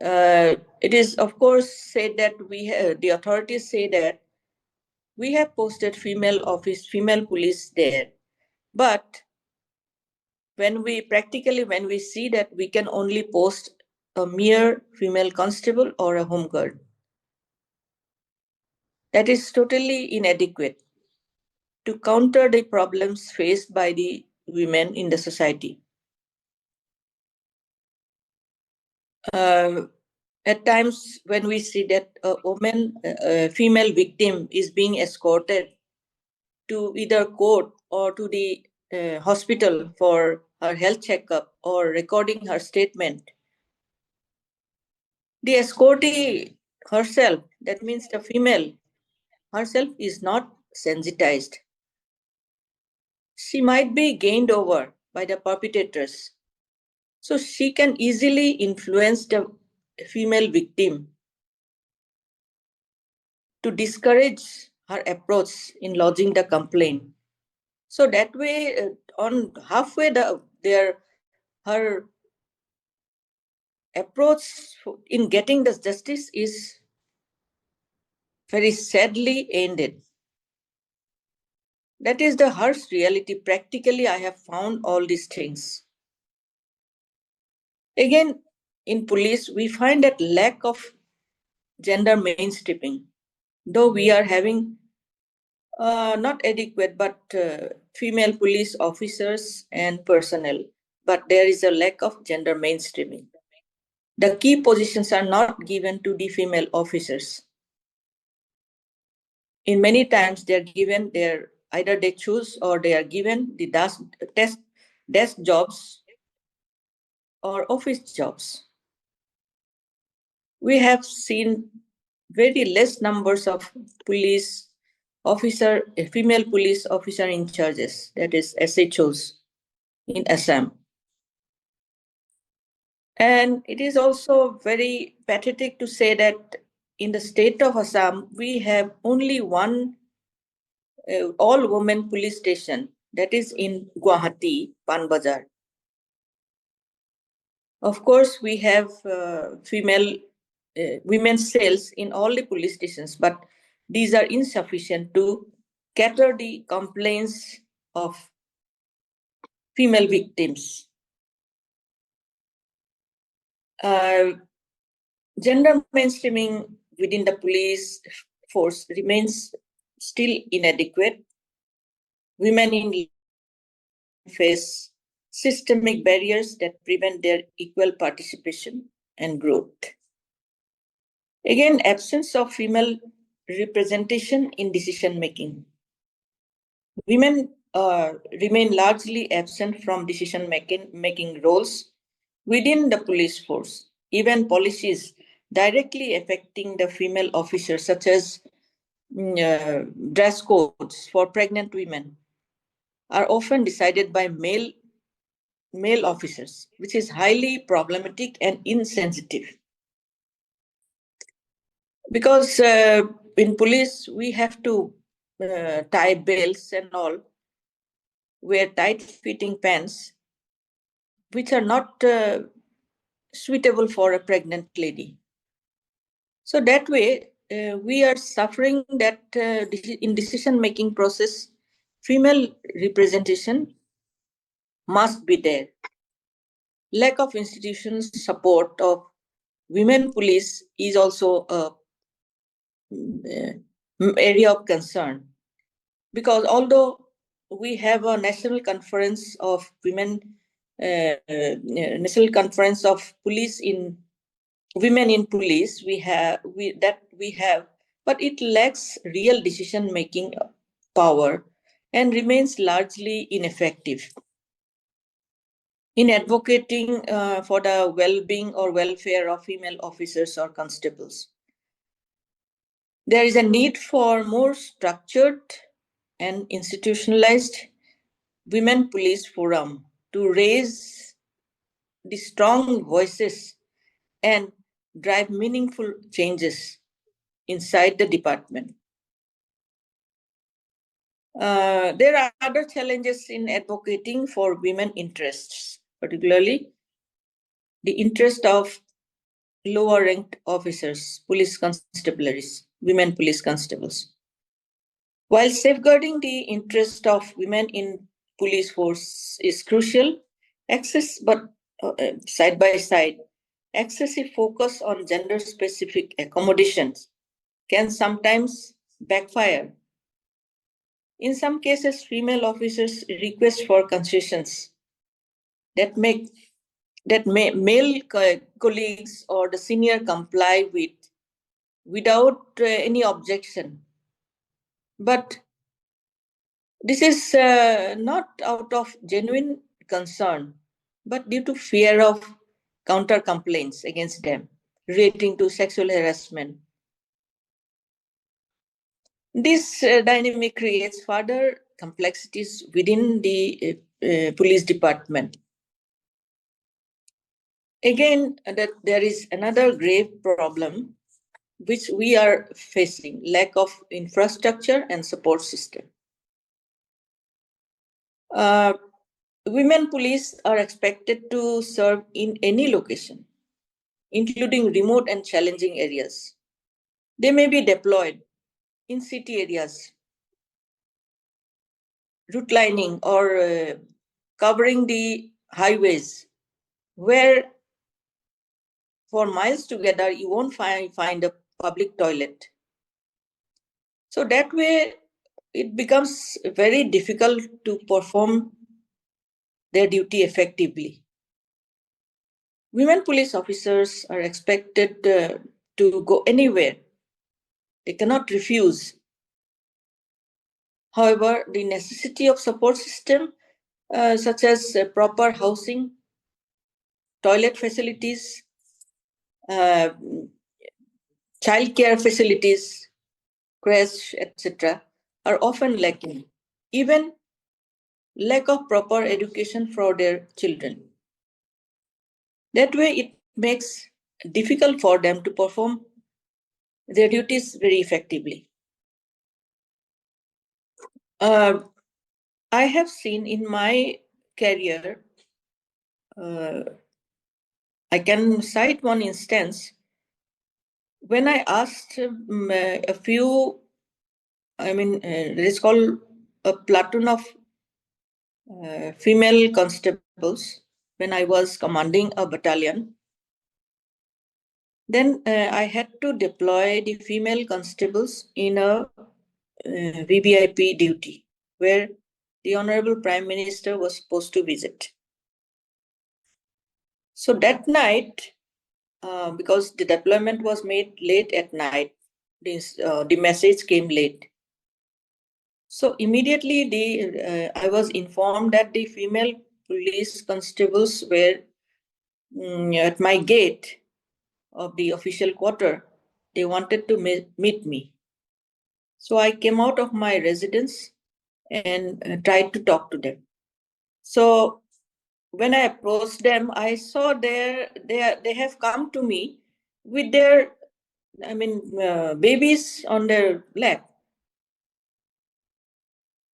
it is of course said that the authorities say that we have posted female police there, but when we see that we can only post a mere female constable or a home guard, that is totally inadequate to counter the problems faced by the women in the society. At times when we see that a female victim is being escorted to either court or to the hospital for her health checkup or recording her statement, the escortee herself, that means the female herself, is not sensitized. She might be gained over by the perpetrators. So she can easily influence the female victim to discourage her approach in lodging the complaint So that way, on halfway, her approach in getting the justice is very sadly ended. That is the harsh reality. Practically, I have found all these things. Again, in police, we find that lack of gender mainstreaming, though we are having not adequate, but female police officers and personnel, but there is a lack of gender mainstreaming. The key positions are not given to the female officers. In many times, they are given either they choose or they are given the desk jobs or office jobs. We have seen very less numbers of female police officer in charges, that is SHOs in Assam. And it is also very pathetic to say that in the state of Assam, we have only one all-women police station, that is in Guwahati, Panbazar. Of course, we have women's cells in all the police stations, but these are insufficient to cater the complaints of female victims. Gender mainstreaming within the police force remains still inadequate. Women in face systemic barriers that prevent their equal participation and growth. Again, absence of female representation in decision making. Women remain largely absent from decision making roles within the police force. Even policies directly affecting the female officers, such as dress codes for pregnant women, are often decided by male officers, which is highly problematic and insensitive. Because in police, we have to tie belts and all, wear tight-fitting pants, which are not suitable for a pregnant lady. So that way, we are suffering that in decision-making process, female representation must be there. Lack of institutions support of women police is also a area of concern, because although we have a national conference of women, national conference of police in women in police, we have, but it lacks real decision making power and remains largely ineffective in advocating for the well-being or welfare of female officers or constables. There is a need for more structured and institutionalized women police forum to raise the strong voices and drive meaningful changes inside the department. There are other challenges in advocating for women interests, particularly the interest of lower ranked officers, police constabularies, women police constables. While safeguarding the interest of women in police force is crucial, side by side, excessive focus on gender-specific accommodations can sometimes backfire. In some cases, female officers request for concessions that male colleagues or the senior comply with without any objection. But this is not out of genuine concern, but due to fear of counter complaints against them relating to sexual harassment. This dynamic creates further complexities within the police department. Again, that there is another grave problem which we are facing: lack of infrastructure and support system. Women police are expected to serve in any location, including remote and challenging areas. They may be deployed in city areas, route lining or covering the highways, where for miles together you won't find a public toilet. So that way it becomes very difficult to perform their duty effectively. Women police officers are expected to go anywhere. They cannot refuse. However, the necessity of support system such as proper housing, toilet facilities, child care facilities, creche, etc., are often lacking. Even lack of proper education for their children. That way, it makes difficult for them to perform their duties very effectively. I have seen in my career, I can cite one instance when I asked a few, it is called a platoon of female constables when I was commanding a battalion. Then I had to deploy the female constables in a VVIP duty where the Honorable Prime Minister was supposed to visit. So that night, because the deployment was made late at night, the message came late. So immediately I was informed that the female police constables were at my gate of the official quarter. They wanted to meet me. So I came out of my residence and tried to talk to them. So when I approached them, I saw they have come to me with their, babies on their lap.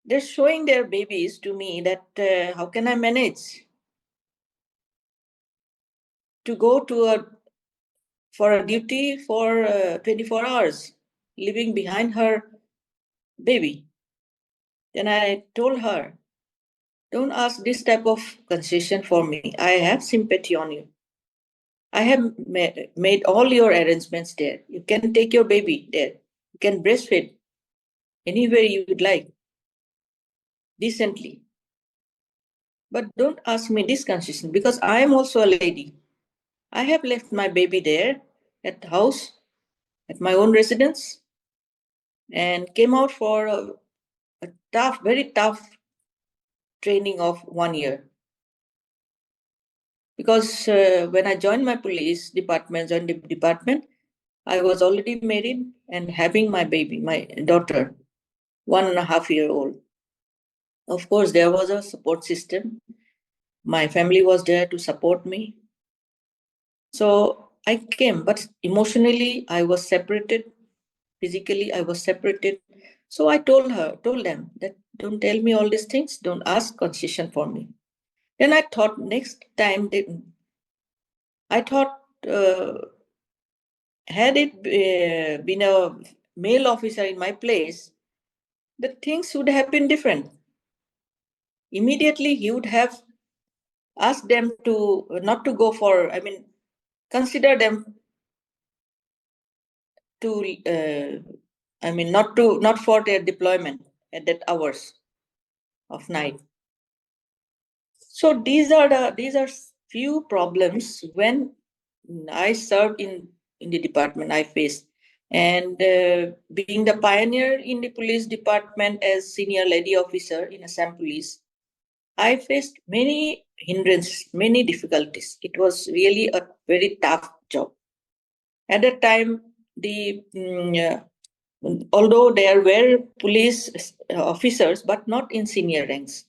They're showing their babies to me that how can I manage to go for a duty for 24 hours, leaving behind her baby. Then I told her, don't ask this type of concession for me. I have sympathy on you. I have made all your arrangements there. You can take your baby there. You can breastfeed anywhere you would like, decently. But don't ask me this concession because I am also a lady. I have left my baby there at the house, at my own residence, and came out for a tough, very tough training of 1 year. Because when I joined my police department, I was already married and having my baby, my daughter, 1.5 year old. Of course, there was a support system. My family was there to support me. So I came, but emotionally I was separated. Physically I was separated. So I told them that don't tell me all these things. Don't ask concession for me. Then I thought next time had it been a male officer in my place, the things would have been different. Immediately he would have asked them to not to go for, consider them to, not for their deployment at that hours of night. So these are few problems when I served in the department I faced. And being the pioneer in the police department as senior lady officer in Assam Police, I faced many hindrances, many difficulties. It was really a very tough job. At that time, although there were police officers, but not in senior ranks.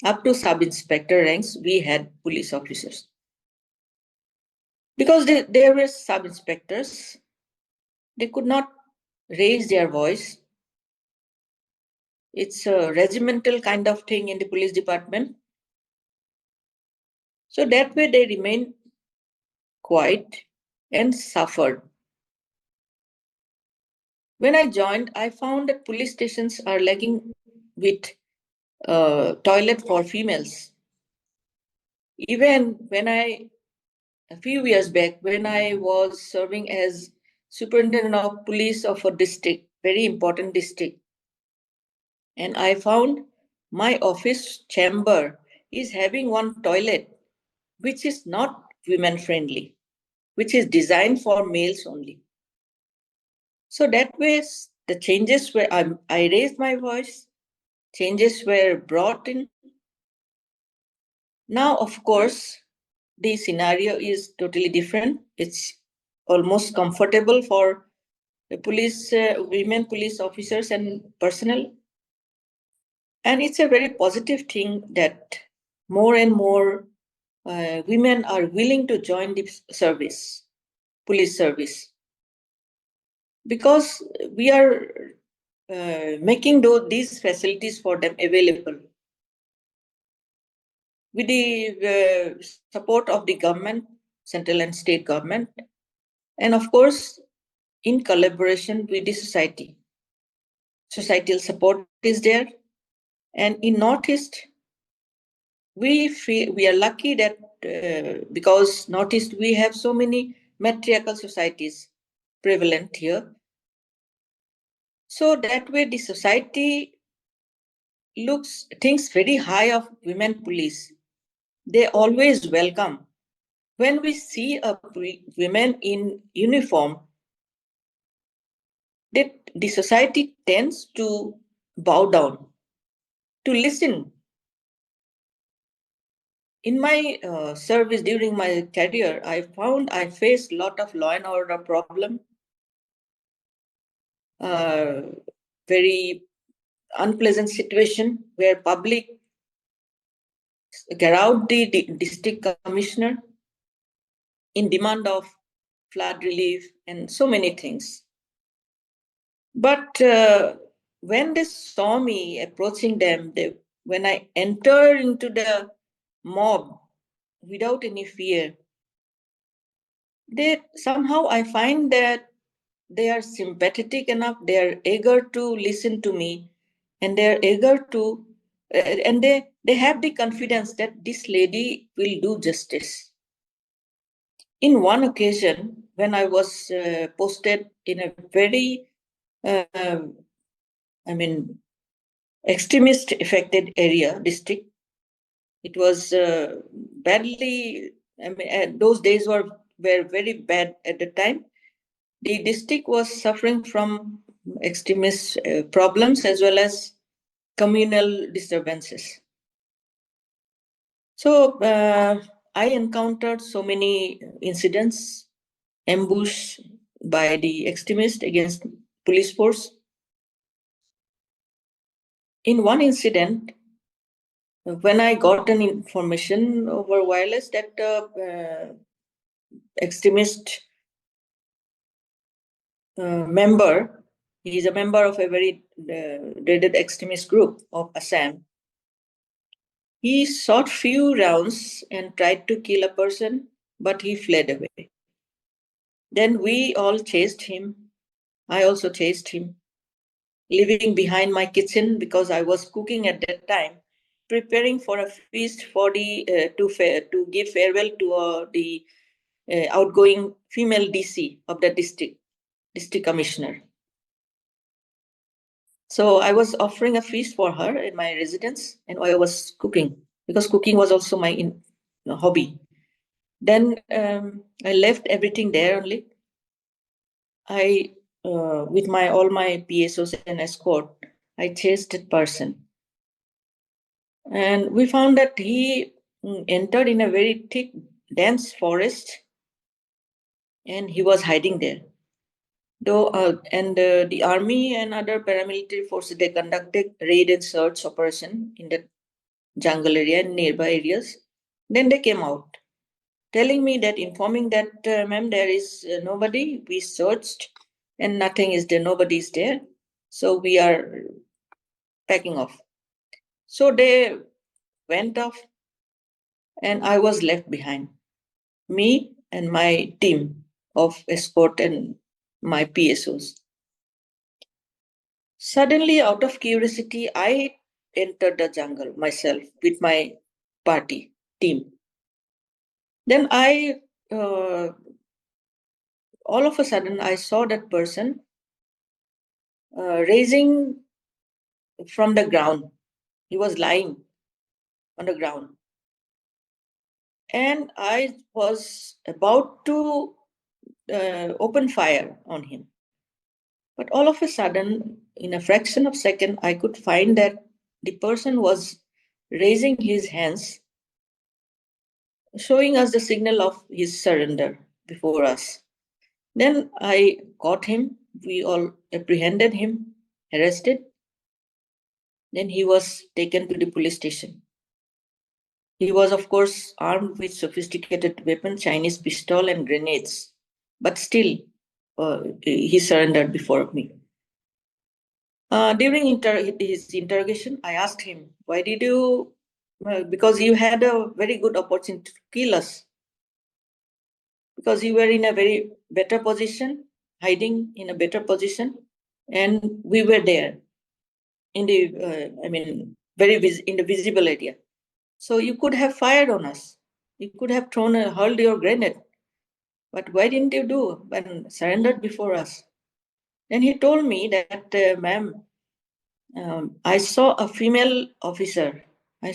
Up to sub-inspector ranks, we had police officers. Because they were sub-inspectors, they could not raise their voice It's a regimental kind of thing in the police department. So that way they remain quiet and suffered. When I joined, I found that police stations are lacking with toilet for females. Even when a few years back, when I was serving as superintendent of police of a district, very important district, and I found my office chamber is having one toilet which is not women friendly, which is designed for males only. So that way, the changes were, I raised my voice, changes were brought in. Now, of course, the scenario is totally different. It's almost comfortable for the police, women police officers and personnel. And it's a very positive thing that more and more women are willing to join the service, police service, because we are making these facilities for them available. With the support of the government, central and state government, and of course, in collaboration with the society. Societal support is there. And in Northeast, we are lucky that because Northeast, we have so many matriarchal societies prevalent here. So that way the society thinks very high of women police. They always welcome. When we see a women in uniform, the society tends to bow down, to listen. In my service during my career, I found I faced a lot of law and order problem, very unpleasant situation where public garrowed the district commissioner in demand of flood relief and so many things. But when they saw me approaching them, when I entered into the mob without any fear, somehow I find that they are sympathetic enough, they are eager to listen to me, and they are eager to, and they have the confidence that this lady will do justice. In one occasion, when I was posted in a very, extremist affected area, district, it was badly, those days were very bad at the time. The district was suffering from extremist problems as well as communal disturbances. So I encountered so many incidents, ambush by the extremists against police force. In one incident, when I got an information over wireless that extremist member, he is a member of a very dreaded extremist group of Assam. He shot few rounds and tried to kill a person, but he fled away. Then we all chased him. I also chased him, leaving behind my kitchen because I was cooking at that time, preparing for a feast for the to give farewell to the outgoing female DC of the district commissioner. So I was offering a feast for her in my residence, and I was cooking because cooking was also my hobby. Then I left everything there only. I, with all my PSOs and escort, I chased that person. And we found that he entered in a very thick, dense forest, and he was hiding there. The army and other paramilitary forces, they conducted raid and search operation in the jungle area and nearby areas. Then they came out, telling me that, informing that, ma'am, there is nobody. We searched and nothing is there. Nobody is there. So we are packing off. So they went off, and I was left behind. Me and my team of escort and my PSOs. Suddenly, out of curiosity, I entered the jungle myself with my party team. Then all of a sudden, I saw that person raising from the ground. He was lying on the ground. And I was about to open fire on him. But all of a sudden, in a fraction of a second, I could find that the person was raising his hands, showing us the signal of his surrender before us. Then I caught him. We all apprehended him, arrested. Then he was taken to the police station. He was, of course, armed with sophisticated weapons, Chinese pistol and grenades. But still, he surrendered before me. During his interrogation, I asked him, why did you, because you had a very good opportunity to kill us. Because you were in a very better position, hiding in a better position, and we were there in the, in the visible area. So you could have fired on us. You could have hurled your grenade. But why didn't you do and surrendered before us? Then he told me that, ma'am, I saw a female officer. I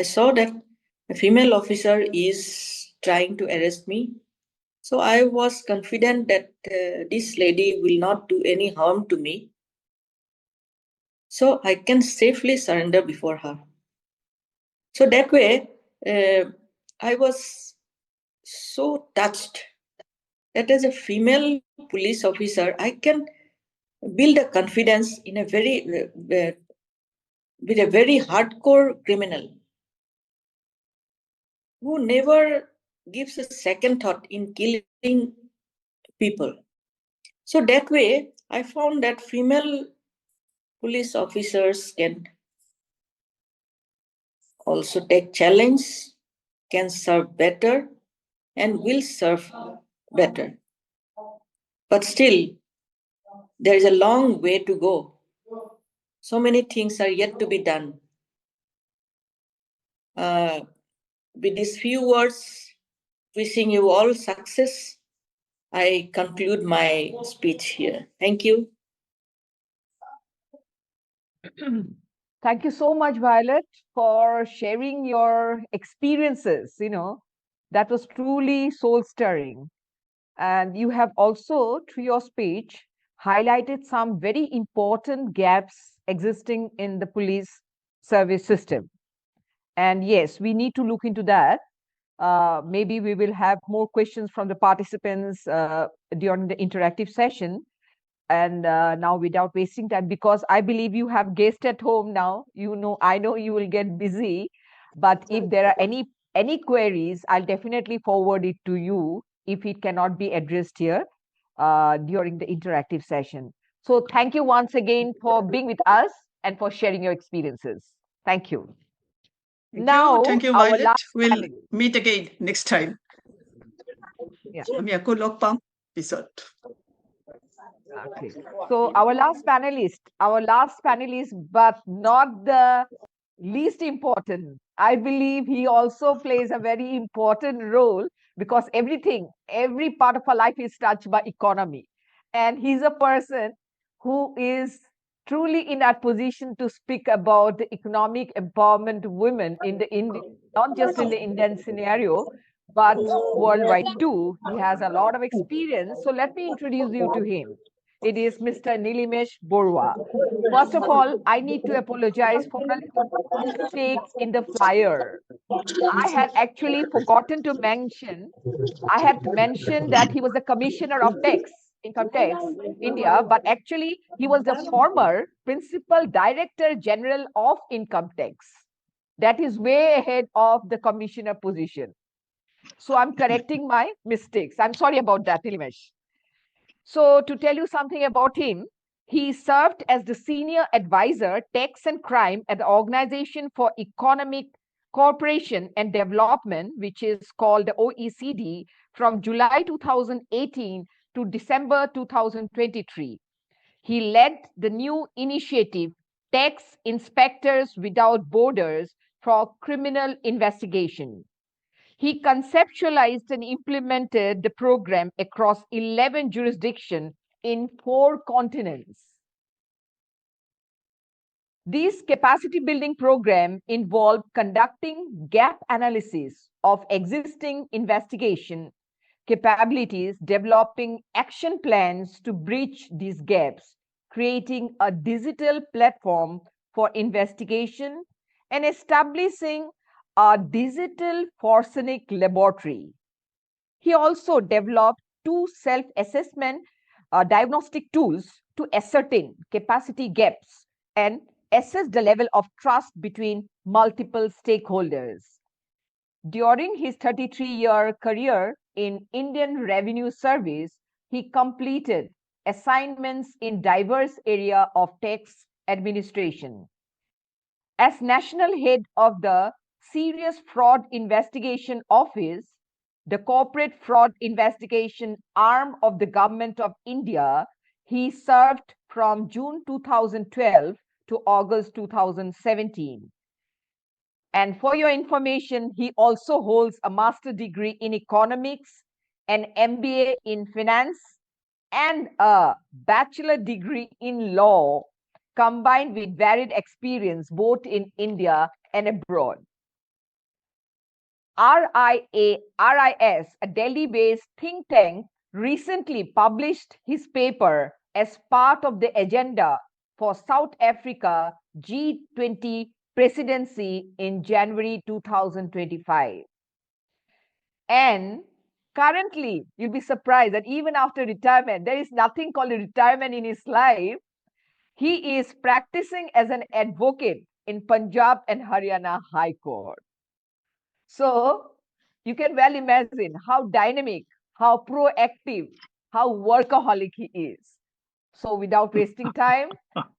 saw that a female officer is trying to arrest me. So I was confident that this lady will not do any harm to me. So I can safely surrender before her. So that way, I was so touched that as a female police officer, I can build a confidence in a with a very hardcore criminal who never gives a second thought in killing people. So that way, I found that female police officers can also take challenge, can serve better, and will serve better. But still, there is a long way to go. So many things are yet to be done. With these few words, wishing you all success, I conclude my speech here. Thank you. Thank you so much, Violet, for sharing your experiences. That was truly soul stirring. And you have also, through your speech, highlighted some very important gaps existing in the police service system. And yes, we need to look into that. Maybe we will have more questions from the participants during the interactive session. And now, without wasting time, because I believe you have guests at home now, I know you will get busy. But if there are any queries, I'll definitely forward it to you if it cannot be addressed here during the interactive session. So thank you once again for being with us and for sharing your experiences. Thank you. Thank you, our Violet. last We'll panel. meet again next time. Yeah. আমি আকৌ log পাম পিছত। Okay. So our last panelist, but not the least important. I believe he also plays a very important role because every part of our life is touched by economy. And he's a person who is truly in that position to speak about the economic empowerment of women not just in the Indian scenario, but worldwide too. He has a lot of experience. So let me introduce you to him. It is Mr. Nilimesh Borua. First of all, I need to apologize for a mistake in the flyer. I had actually forgotten to mention, I had mentioned that he was the commissioner of income tax, India, but actually he was the former principal director general of income tax. That is way ahead of the commissioner position. So I'm correcting my mistakes. I'm sorry about that, Nilimesh. So to tell you something about him, He served as the senior advisor, tax and crime at the Organization for Economic Cooperation and Development, which is called the OECD, from July 2018 to December 2023. He led the new initiative, Tax Inspectors Without Borders, for criminal investigation. He conceptualized and implemented the program across 11 jurisdictions in 4 continents. These capacity building programs involve conducting gap analysis of existing investigation capabilities, developing action plans to bridge these gaps, creating a digital platform for investigation, and establishing a digital forensic laboratory. He also developed 2 self-assessment diagnostic tools to ascertain capacity gaps and assess the level of trust between multiple stakeholders. During his 33-year career in Indian Revenue Service, he completed assignments in diverse areas of tax administration. As national head of the Serious Fraud Investigation Office, the corporate fraud investigation arm of the Government of India, he served from June 2012 to August 2017. And for your information, he also holds a master's degree in economics, an MBA in finance, and a bachelor degree in law, combined with varied experience both in India and abroad. RIS, a Delhi-based think tank, recently published his paper as part of the agenda for South Africa G20 presidency in January 2025. And currently, you'll be surprised that even after retirement, there is nothing called a retirement in his life. He is practicing as an advocate in Punjab and Haryana High Court. So you can well imagine how dynamic, how proactive, how workaholic he is. So without wasting time,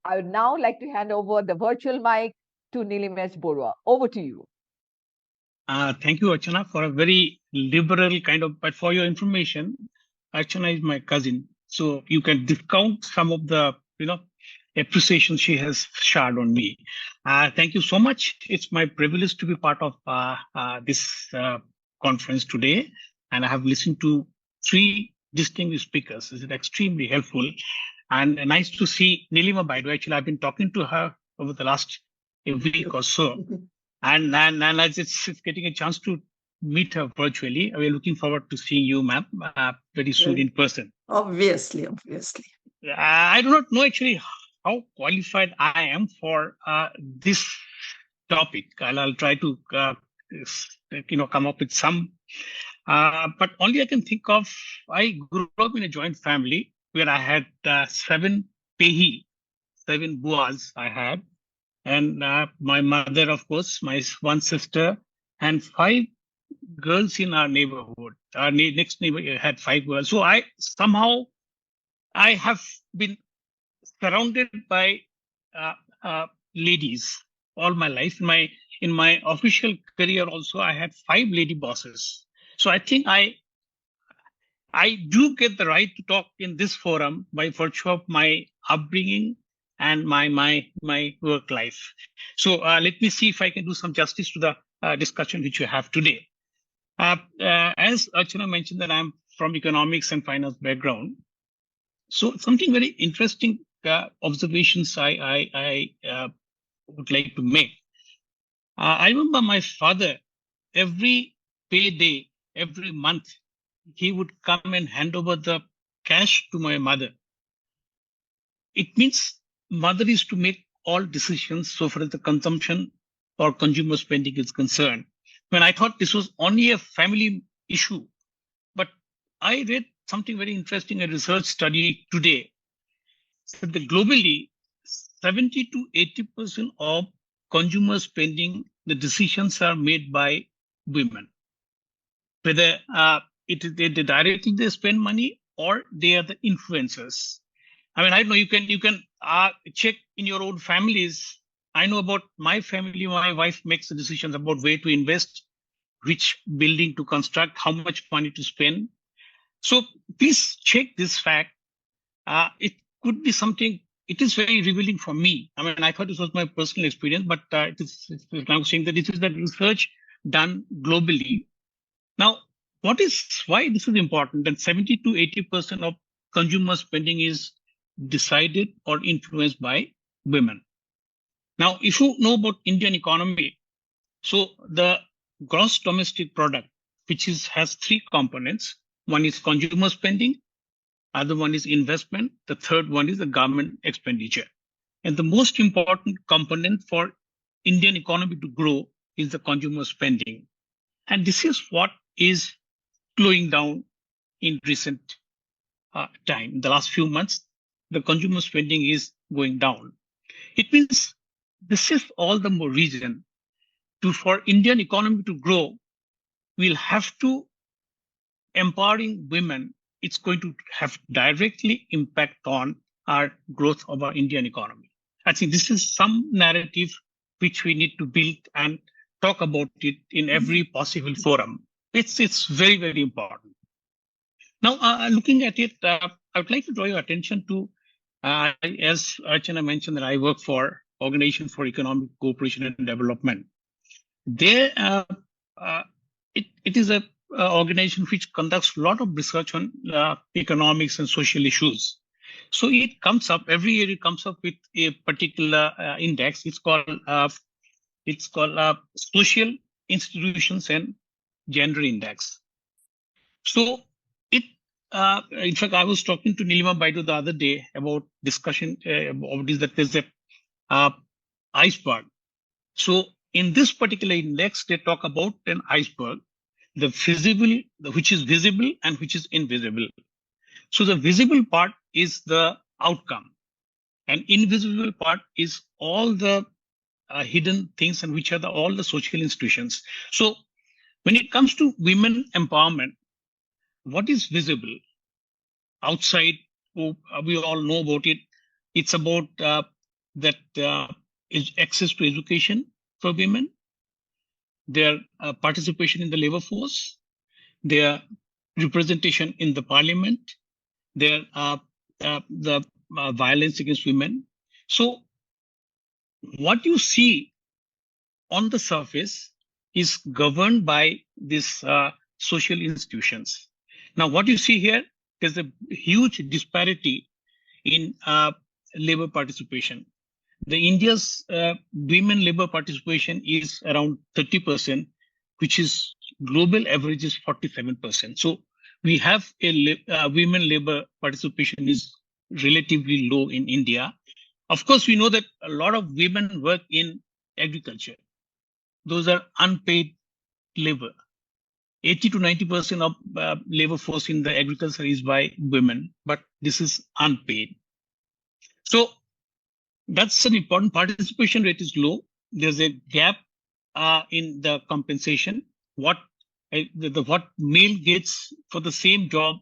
I would now like to hand over the virtual mic to Nilimesh Borua. Over to you. Thank you, Archana, for a very liberal kind of, but for your information, Archana is my cousin. So you can discount some of the, appreciation she has showered on me. Thank you so much. It's my privilege to be part of this conference today. And I have listened to 3 distinguished speakers. This is extremely helpful. And nice to see Nilima Baidu. Actually, I've been talking to her over the last week or so. And as it's getting a chance to meet her virtually, we're looking forward to seeing you, ma'am, very soon in person. Obviously. I do not know actually how qualified I am for this topic. I'll try to, come up with some. But only I can think of, I grew up in a joint family where I had 7 pehi, 7 buas I had. And my mother, of course, my 1 sister, and 5 girls in our neighborhood. Our next neighbor had 5 girls. So I have been surrounded by ladies all my life. In my official career also, I had 5 lady bosses. So I think I do get the right to talk in this forum by virtue of my upbringing and my work life. So let me see if I can do some justice to the discussion which you have today. As Archana mentioned that I'm from economics and finance background. So something very interesting observations I would like to make. I remember my father, every payday, every month, he would come and hand over the cash to my mother. It means mother is to make all decisions so far as the consumption or consumer spending is concerned. When I thought this was only a family issue, but I read something very interesting, a research study today, said that globally, 70 to 80% of consumer spending, the decisions are made by women. Whether they directly they spend money or they are the influencers. I mean, I know you can check in your own families. I know about my family. My wife makes the decisions about where to invest, which building to construct, how much money to spend. So please check this fact. It could be something. It is very revealing for me. I mean, I thought this was my personal experience, but it's now saying that this is the research done globally. Now, why this is important? That 70 to 80% of consumer spending is decided or influenced by women. Now, if you know about Indian economy, so the gross domestic product, which has three components. One is consumer spending, other one is investment, the third one is the government expenditure. And the most important component for Indian economy to grow is the consumer spending. And this is what is slowing down in recent time. In the last few months, the consumer spending is going down. It means this is all the more reason for Indian economy to grow. We'll have to empowering women. It's going to have directly impact on our growth of our Indian economy. I think this is some narrative which we need to build and talk about it in every possible forum. It's very, very important. Now, looking at it, I would like to draw your attention to, as Archana mentioned, that I work for Organization for Economic Cooperation and Development. There, it is a organization which conducts a lot of research on economics and social issues. So it comes up every year. It comes up with a particular index. It's called Social Institutions and Gender Index. So in fact, I was talking to Nilima Baidu the other day about discussion about this, that there's a iceberg. So in this particular index, they talk about an iceberg, which is visible and which is invisible. So the visible part is the outcome, and invisible part is all the hidden things, and which are all the social institutions. So when it comes to women empowerment, what is visible outside? We all know about it. It's about access to education for women, their participation in the labor force, their representation in the parliament, their the violence against women. So what you see on the surface is governed by these social institutions. Now, what you see here, there's a huge disparity in labor participation. The India's women labor participation is around 30%, which is global average is 47%. So we have women labor participation is relatively low in India. Of course, we know that a lot of women work in agriculture. Those are unpaid labor. 80 to 90% of labor force in the agriculture is by women, but this is unpaid. So that's an important. Participation rate is low. There's a gap in the compensation. What male gets for the same job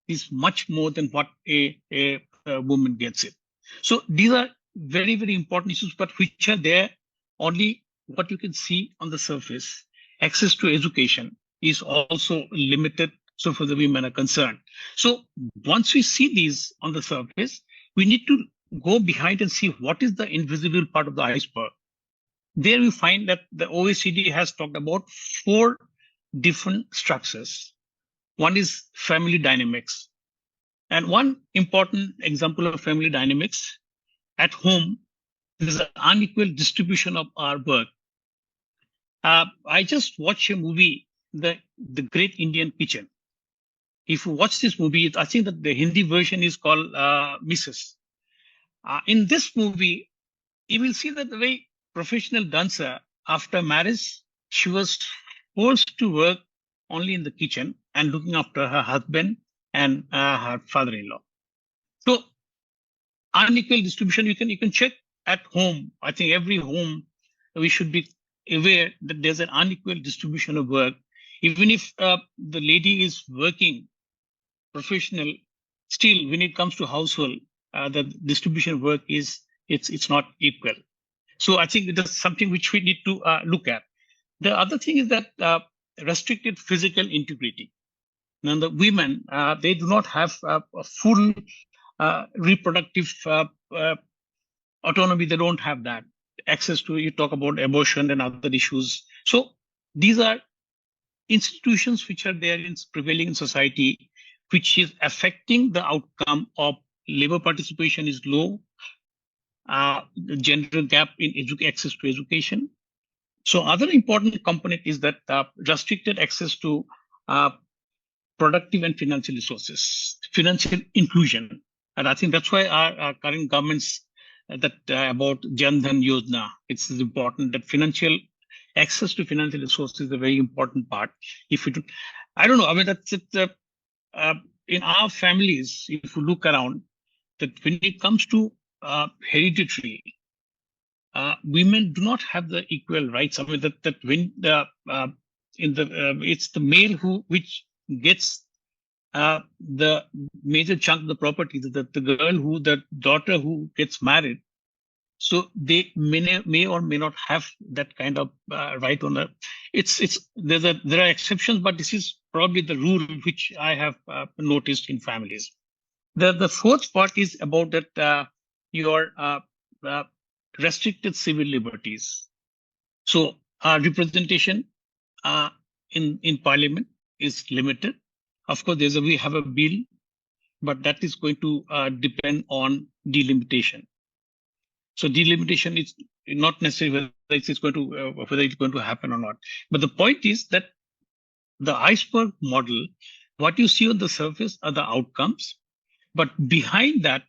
is much more than what a woman gets it. So these are very, very important issues, but which are there only what you can see on the surface. Access to education is also limited, so for the women are concerned. So once we see these on the surface, we need to go behind and see what is the invisible part of the iceberg. There we find that the OECD has talked about 4 different structures. One is family dynamics. And one important example of family dynamics, at home, there is an unequal distribution of our work. I just watched a movie, The Great Indian Kitchen. If you watch this movie, I think that the Hindi version is called Mrs. In this movie, you will see that the way professional dancer, after marriage, she was forced to work only in the kitchen and looking after her husband and her father-in-law. So unequal distribution, you can check at home. I think every home, we should be aware that there's an unequal distribution of work. Even if the lady is working professional, still when it comes to household, the distribution work is it's not equal. So I think that's something which we need to look at. The other thing is that restricted physical integrity. Now, the women, they do not have a full reproductive autonomy. They don't have that access to, you talk about abortion and other issues. So these are institutions which are there in prevailing in society, which is affecting the outcome of labor participation is low, the gender gap in access to education. So other important component is that restricted access to productive and financial resources, financial inclusion. And I think that's why our current governments about Jan Dhan Yojana, it's important that financial access to financial resources is a very important part. If we do, I don't know, I mean, that's it. In our families, if you look around, that when it comes to hereditary, women do not have the equal rights. I mean, that when the it's the male which gets the major chunk of the property, that the daughter who gets married, so they may or may not have that kind of right on the. There are exceptions, but this is probably the rule which I have noticed in families. The fourth part is about that your restricted civil liberties. So representation in parliament is limited. Of course, we have a bill, but that is going to depend on delimitation. So delimitation is not necessarily whether it's going to happen or not. But the point is that the iceberg model, what you see on the surface are the outcomes, but behind that,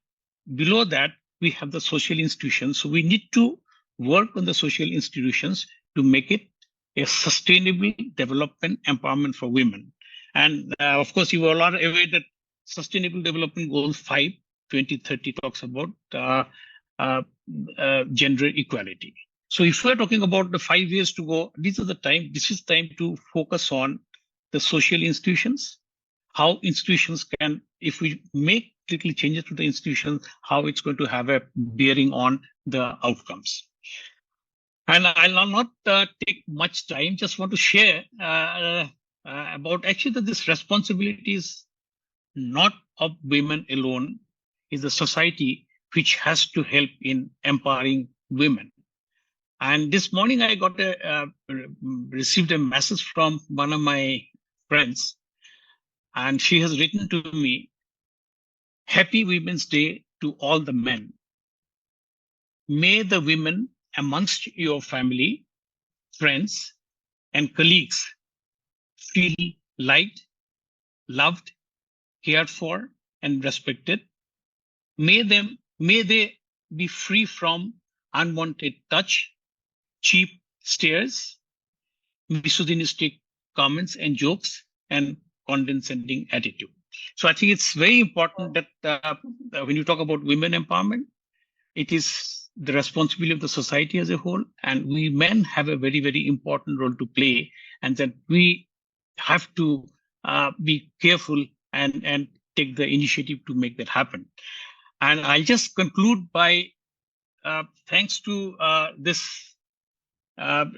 below that, we have the social institutions. So we need to work on the social institutions to make it a sustainable development empowerment for women. And of course, you all are aware that Sustainable Development Goal 5, 2030 talks about gender equality. So if we're talking about the 5 years to go, this is time to focus on the social institutions, how institutions can, if we make little changes to the institutions, how it's going to have a bearing on the outcomes. And I'll not take much time, just want to share about actually that this responsibility is not of women alone, is a society which has to help in empowering women. And this morning I got received a message from one of my friends, and she has written to me, "Happy Women's Day to all the men. May the women amongst your family, friends, and colleagues feel liked, loved, cared for, and respected. May they be free from unwanted touch, cheap stares, misogynistic comments and jokes, and condescending attitude." So I think it's very important that when you talk about women empowerment, it is the responsibility of the society as a whole, and we men have a very, very important role to play, and that we have to be careful and take the initiative to make that happen. And I'll just conclude by thanks to this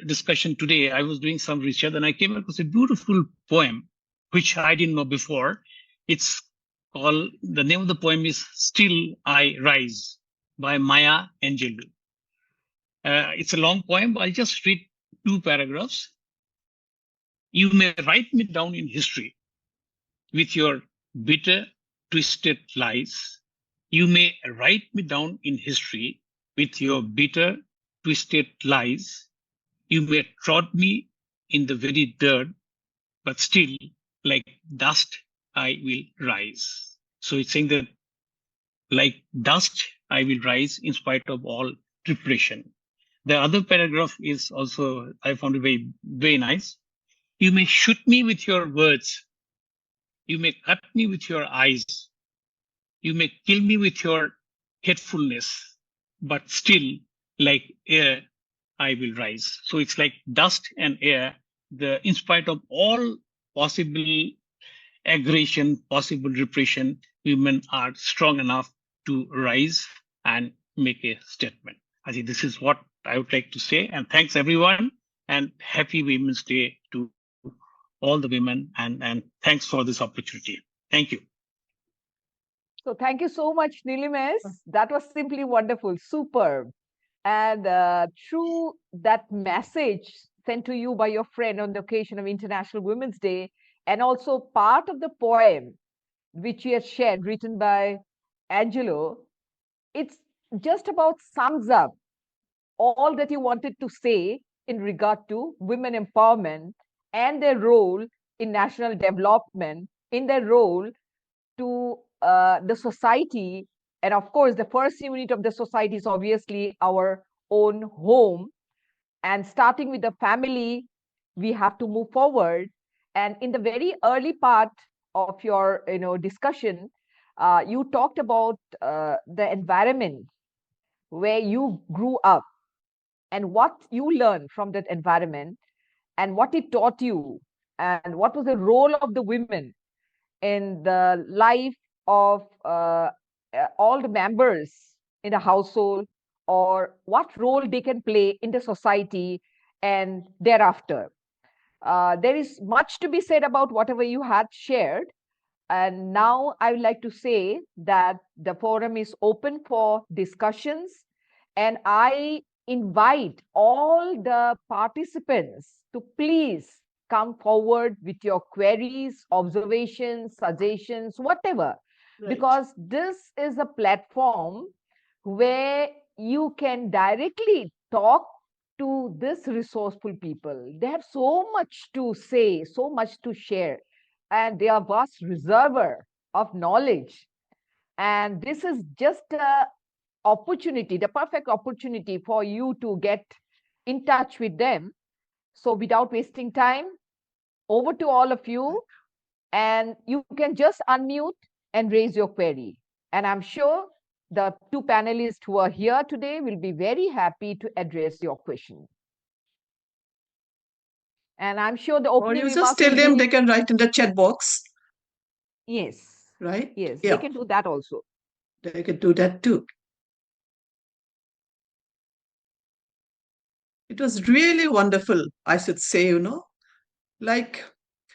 discussion today. I was doing some research and I came across a beautiful poem which I didn't know before. It's called, the name of the poem is "Still I Rise" by Maya Angelou. It's a long poem, but I'll just read 2 paragraphs. "You may write me down in history with your bitter, twisted lies. You may write me down in history with your bitter, twisted lies. You may trod me in the very dirt, but still, like dust, I will rise." So it's saying that like dust, I will rise in spite of all repression. The other paragraph is also, I found it very, very nice. "You may shoot me with your words. You may cut me with your eyes. You may kill me with your hatefulness, but still, like air, I will rise." So it's like dust and air. In spite of all possible aggression, possible repression, women are strong enough to rise and make a statement. I think this is what I would like to say. And thanks everyone, and happy Women's Day to all the women, and thanks for this opportunity. Thank you. So thank you so much, Nilimes. That was simply wonderful, superb. And through that message sent to you by your friend on the occasion of International Women's Day, and also part of the poem which you had shared, written by Angelo, it's just about sums up all that you wanted to say in regard to women empowerment and their role in national development, in their role to the society. And of course, the first unit of the society is obviously our own home. And starting with the family, we have to move forward. And in the very early part of your discussion, you talked about the environment where you grew up and what you learned from that environment and what it taught you and what was the role of the women in the life of all the members in the household, or what role they can play in the society and thereafter. There is much to be said about whatever you had shared. And now I would like to say that the forum is open for discussions, and I invite all the participants to please come forward with your queries, observations, suggestions, whatever, because this is a platform where you can directly talk to this resourceful people. They have so much to say, so much to share, and they are vast reservoir of knowledge. And this is just a opportunity, the perfect opportunity for you to get in touch with them. So without wasting time, over to all of you, and you can just unmute and raise your query. And I'm sure the two panelists who are here today will be very happy to address your question. And I'm sure the Or opening you just remarks tell will them be... they can write in the chat box. Yes. Right? Yes, Yeah. they can do that also. They can do that too. It was really wonderful, I should say, like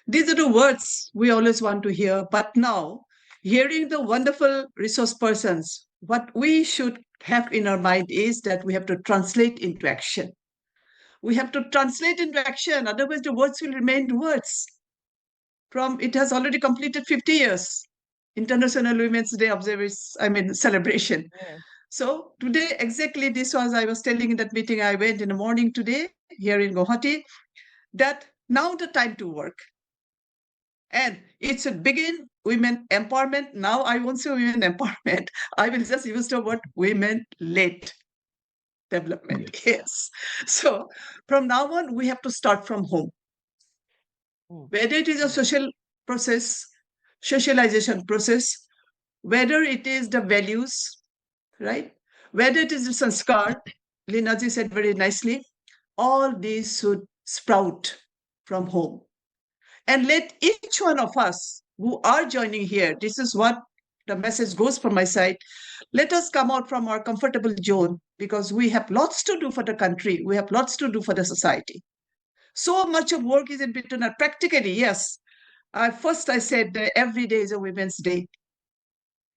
these are the words we always want to hear. But now, hearing the wonderful resource persons, what we should have in our mind is that we have to translate into action. We have to translate into action, otherwise the words will remain words. It has already completed 50 years, International Women's Day celebration. Yes. So today, exactly this was, I was telling in that meeting I went in the morning today, here in Guwahati, that now the time to work. And it should begin women empowerment. Now I won't say women empowerment. I will just use the word women-led development. Yes. So from now on, we have to start from home. Whether it is a social process, socialization process, whether it is the values, right? Whether it is the sanskar, Linaji said very nicely, all these should sprout from home. And let each one of us who are joining here, this is what the message goes from my side, let us come out from our comfortable zone, because we have lots to do for the country. We have lots to do for the society. So much of work is in between. Practically, yes. First, I said that every day is a Women's Day.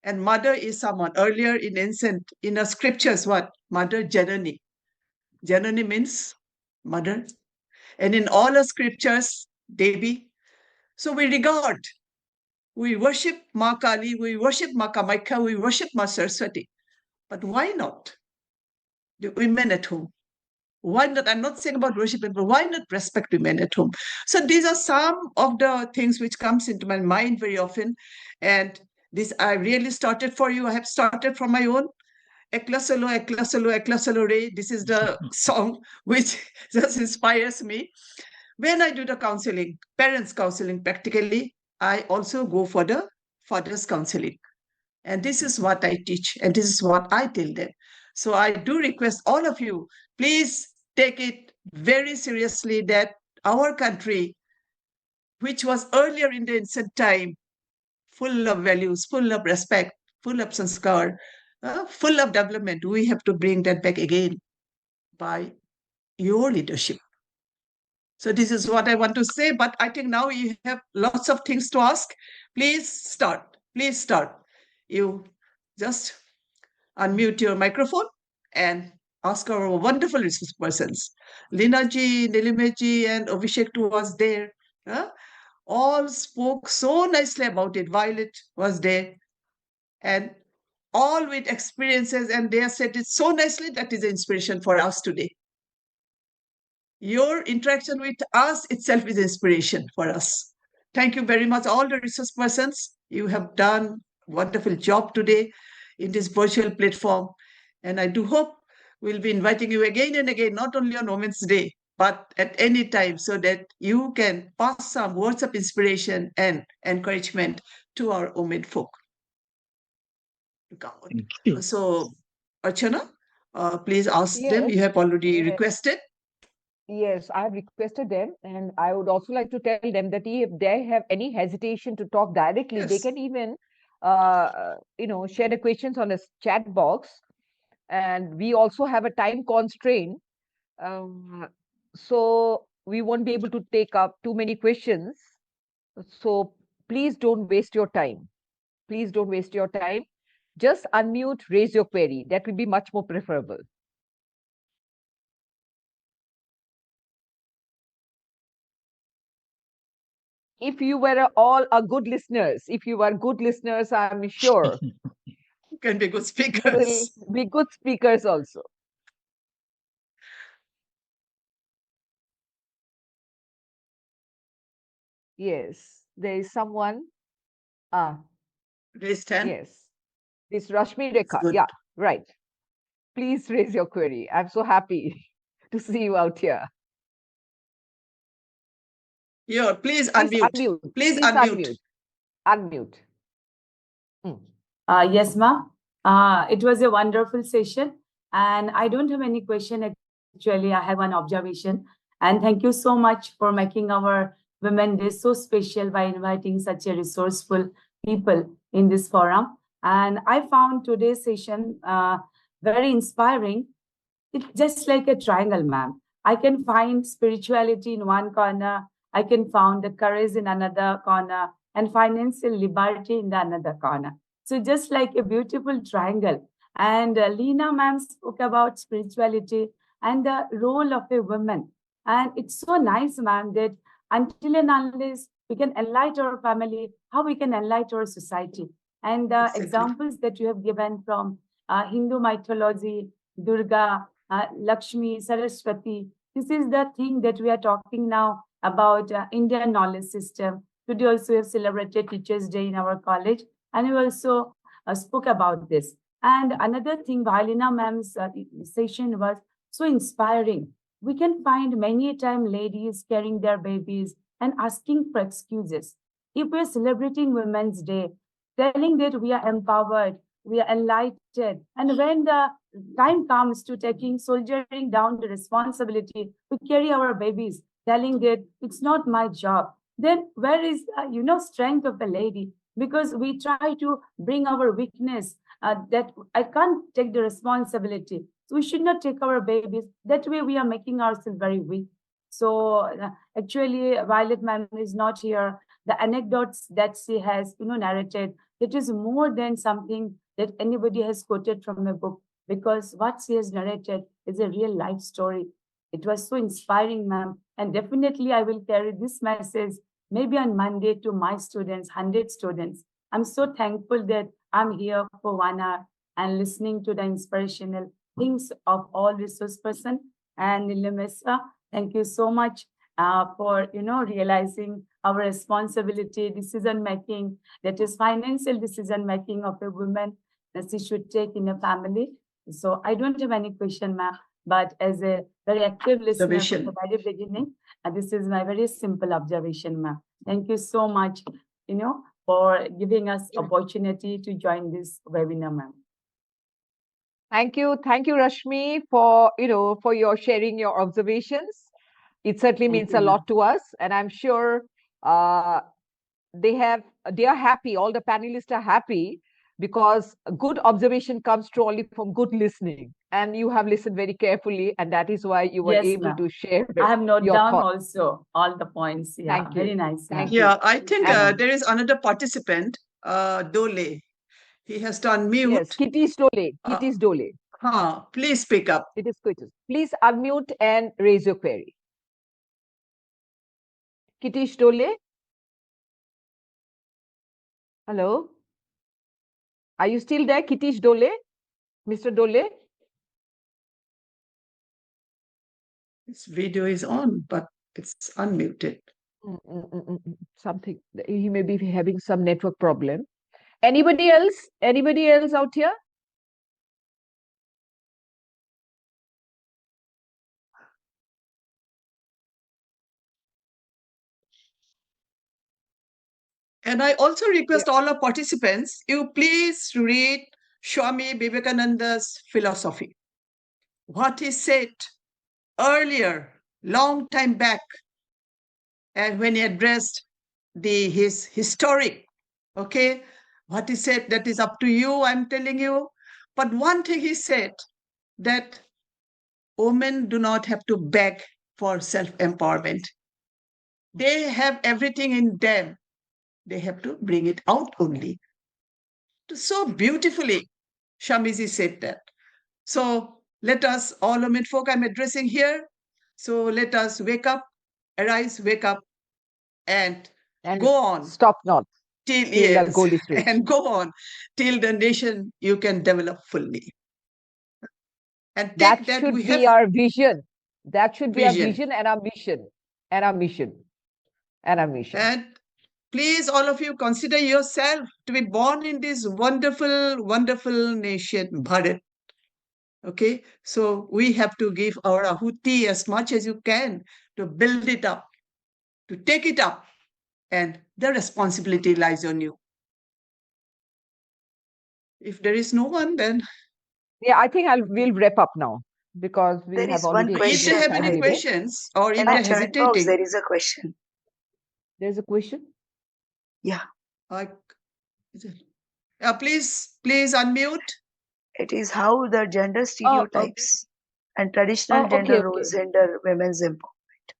And mother is someone. Earlier in ancient, in the scriptures, what? Mother Janani. Janani means mother. And in all the scriptures, Devi. So we regard, we worship Ma Kali, we worship Ma Kamaikya, we worship Ma Saraswati. But why not the women at home? Why not? I'm not saying about worshiping, but why not respect women at home? So these are some of the things which comes into my mind very often. And this I really started for you. I have started from my own. Ekla solo, ekla solo, ekla solo re. This is the song which just inspires me. When I do the counseling, parents counseling practically, I also go for the fathers counseling. And this is what I teach, and this is what I tell them. So I do request all of you, please take it very seriously that our country, which was earlier in the ancient time, full of values, full of respect, full of sanskar, full of development. We have to bring that back again by your leadership. So this is what I want to say, but I think now you have lots of things to ask. Please start. Please start. You just unmute your microphone and ask our wonderful resource persons. Lina ji, Nilimesh ji, and Abhishek too was there. All spoke so nicely about it. Violet was there. And all with experiences, and they have said it so nicely that is an inspiration for us today. Your interaction with us itself is inspiration for us. Thank you very much, all the resource persons. You have done wonderful job today in this virtual platform. And I do hope we'll be inviting you again and again, not only on Women's Day, but at any time, so that you can pass some words of inspiration and encouragement to our women folk. Thank you. So, Archana, please ask them. You Yes, have already yes. requested. Yes, I have requested them, and I would also like to tell them that if they have any hesitation to talk directly, they Yes. can even, share the questions on the chat box. And we also have a time constraint, so we won't be able to take up too many questions. So please don't waste your time. Please don't waste your time. Just unmute, raise your query. That will be much more preferable. If you were all good listeners, if you are good listeners, I'm sure Can be good you speakers. will be good speakers also. Yes, there is someone. Raised hand. Yes, this Rashmi That's Rekha. good. Yeah, right. Please raise your query. I'm so happy to see you out here. Here, please Please unmute. unmute. Please Please unmute. Unmute. Yes, ma'am. It was a wonderful session, and I don't have any question actually. I have one observation, and thank you so much for making our Women Day so special by inviting such a resourceful people in this forum. And I found today's session very inspiring. It's just like a triangle, ma'am. I can find spirituality in one corner, I can find the courage in another corner, and financial liberty in the another corner. So just like a beautiful triangle. And Lena ma'am spoke about spirituality and the role of a woman. And it's so nice, ma'am, that until and unless we can enlighten our family, how we can enlighten our society. And the Exactly. examples that you have given from Hindu mythology, Durga, Lakshmi, Saraswati. This is the thing that we are talking now about Indian knowledge system. Today also we have celebrated Teachers' Day in our college, and we also spoke about this. And another thing, Vailina ma'am's session was so inspiring. We can find many time ladies carrying their babies and asking for excuses. If we're celebrating Women's Day, telling that we are empowered, we are enlightened, and when the time comes to taking soldiering down the responsibility to carry our babies, telling that it's not my job, then where is strength of a lady? Because we try to bring our weakness, that I can't take the responsibility, so we should not take our babies. That way we are making ourselves very weak. So actually Violet ma'am is not here. The anecdotes that she has narrated, it is more than something that anybody has quoted from a book, because what she has narrated is a real life story. It was so inspiring, ma'am. And definitely I will carry this message maybe on Monday to my students, 100 students. I'm so thankful that I'm here for 1 hour and listening to the inspirational things of all resource person. And Nilamesa, thank you so much for realizing our responsibility, decision making, that is financial decision making of a woman that she should take in a family. So I don't have any question, ma'am, but as a very active listener from the very beginning, this is my very simple observation, ma'am. Thank you so much, for giving us opportunity to join this webinar, ma'am. Thank you, Rashmi, for for your sharing your observations. It certainly means a lot to us, and I'm sure they are happy. All the panelists are happy because a good observation comes true only from good listening. And you have listened very carefully, and that is why you were Yes, able ma'am. to share I have noted your down thoughts. also all the points. Yeah, Thank you. very nice. Thank ma'am. you. Yeah, I think And there is another participant, Dole. He has to unmute. yes, Kitish Dole. Kitish Dole. Please speak up. It is Kitish. Please unmute and raise your query. Kitish Dole. Hello. Are you still there, Kitish Dole? Mr. Dole? His video is on, but it's unmuted. Something, he may be having some network problem. Anybody else? Anybody else out here? And I also request all our participants, you please read Swami Vivekananda's philosophy. What he said earlier, long time back, and when he addressed his historic, okay, what he said, that is up to you, I'm telling you. But one thing he said, that women do not have to beg for self-empowerment. They have everything in them. They have to bring it out only. So beautifully, Shamiji said that. So let us, all women folk I'm addressing here, so let us wake up, arise, wake up, and go on. Stop not. Till the yes, goal is reached. and go on till the nation you can develop fully. And take That that we should have be our vision. That should be our vision. vision and our mission. And our mission. And our mission. And please, all of you, consider yourself to be born in this wonderful, wonderful nation, Bharat. Okay, so we have to give our ahuti as much as you can to build it up, to take it up, and the responsibility lies on you. If there is no one, then yeah, I think we'll wrap up now because we There have is one already. if you question. have any questions or if In they're the chat box, hesitating, there is a question. There's a question. Yeah, please unmute. it is how the gender stereotypes and traditional gender roles hinder women's empowerment.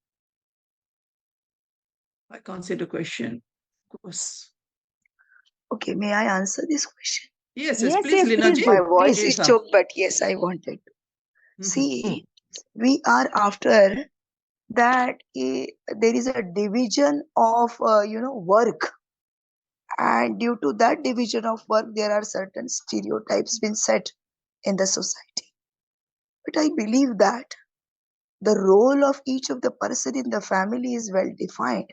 I can't see the question. Okay, may I answer this question? Yes, Yes, please, yes, Lina please ji. do. My voice Please, is choked, but yes, I wanted to. See, we are after that there is a division of work, and due to that division of work there are certain stereotypes been set in the society. But I believe that the role of each of the person in the family is well defined,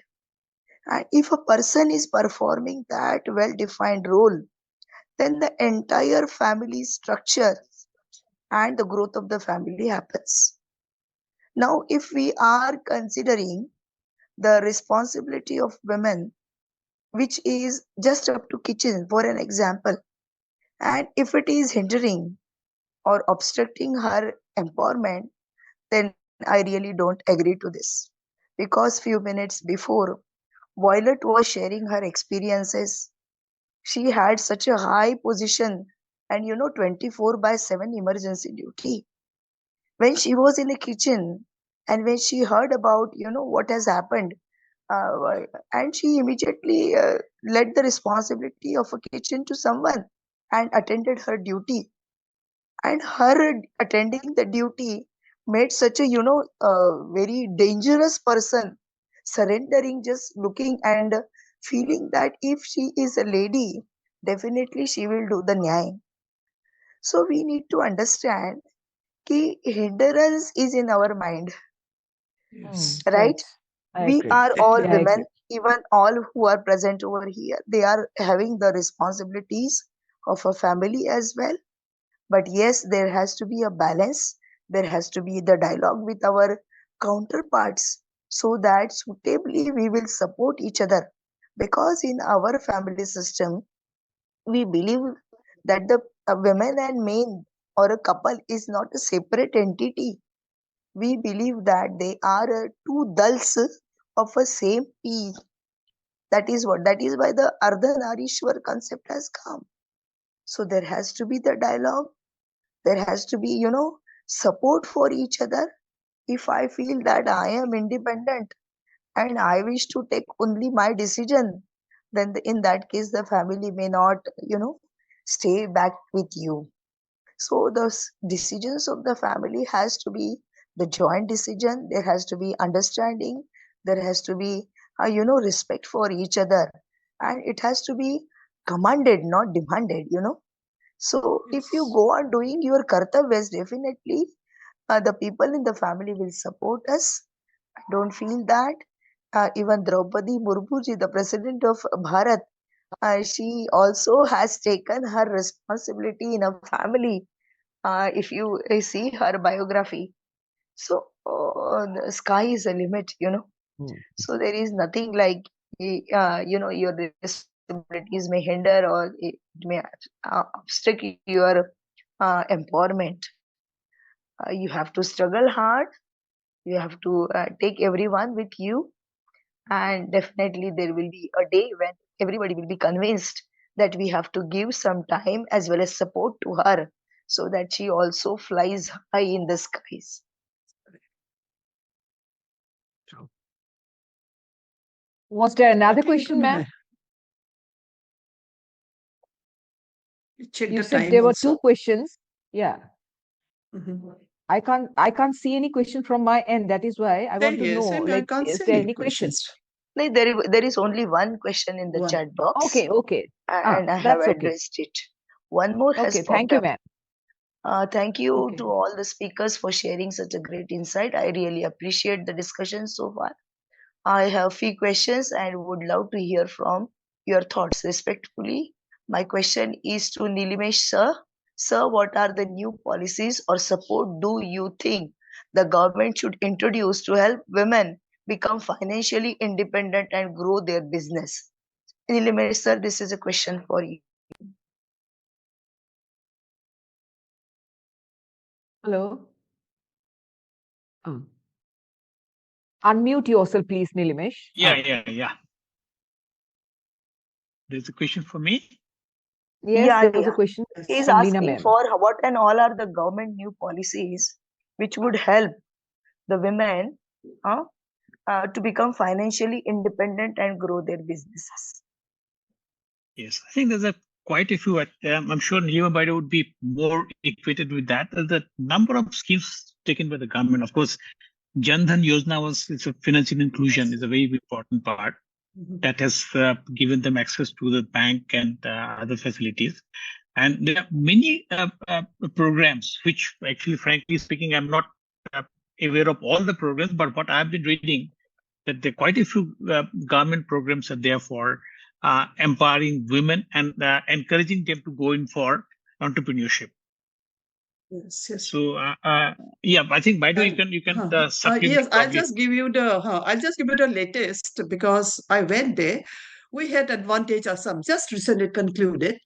and if a person is performing that well defined role, then the entire family structure and the growth of the family happens. Now, if we are considering the responsibility of women, which is just up to kitchen, for an example, and if it is hindering or obstructing her empowerment, then I really don't agree to this. Because few minutes before, Violet was sharing her experiences. She had such a high position and 24/7 emergency duty. When she was in the kitchen and when she heard about what has happened, and she immediately led the responsibility of a kitchen to someone and attended her duty, and her attending the duty made such a very dangerous person surrendering, just looking and feeling that if she is a lady, definitely she will do the nyay. So we need to understand that hindrance is in our mind. Yes. Right? We agree. are all Exactly. women, even all who are present over here, they are having the responsibilities of a family as well. But yes, there has to be a balance. There has to be the dialogue with our counterparts so that suitably we will support each other. Because in our family system, we believe that the women and men or a couple is not a separate entity. We believe that they are two dulls of a same pea. That is why the Ardhanarishwar concept has come. So there has to be the dialogue. There has to be, support for each other. If I feel that I am independent and I wish to take only my decision, then in that case, the family may not, stay back with you. So the decisions of the family has to be the joint decision. There has to be understanding. There has to be, respect for each other, and it has to be commanded, not demanded. So if you go on doing your kartavyas, definitely the people in the family will support us. I don't feel that. Even Draupadi Murmuji, the president of Bharat, she also has taken her responsibility in a family. If you see her biography, so the sky is a limit. So there is nothing like, your responsibilities may hinder or it may obstruct your empowerment. You have to struggle hard. You have to take everyone with you, and definitely there will be a day when everybody will be convinced that we have to give some time as well as support to her so that she also flies high in the skies. Was there another question, ma'am? Check You the said time there were also. two questions. Yeah. Mhm. I can't see any question from my end. That is why I want to Yes, know, I can't is see there any any question? questions. Like there is only one question in the One. chat box, Okay. and I have That's okay. addressed it. One more has Okay, popped thank you, up. ma'am. Thank you Okay. to all the speakers for sharing such a great insight. I really appreciate the discussion so far. I have few questions and would love to hear from your thoughts respectfully. My question is to Nilimesh sir. Sir, what are the new policies or support do you think the government should introduce to help women become financially independent and grow their business? Nilimesh sir, this is a question for you. Hello. Unmute yourself, please, Nilimesh. Yeah. There's a question for me. Yes, there was a question He's from Leena asking ma'am. for what and all are the government new policies which would help the women to become financially independent and grow their businesses. Yes, I think there's quite a few. I'm sure Nilima Baida would be more equated with that. There's a number of schemes taken by the government. Of course, Jan Dhan Yojana it's a financial inclusion is a very important part that has given them access to the bank and other facilities. And there are many programs which actually, frankly speaking, I'm not aware of all the programs, but what I've been reading that there are quite a few government programs are there for empowering women and encouraging them to go in for entrepreneurship. Yes. So yeah, I think by the way you can supplement. Yes, I'll probably. just give you the latest because I went there. We had Advantage Assam just recently concluded,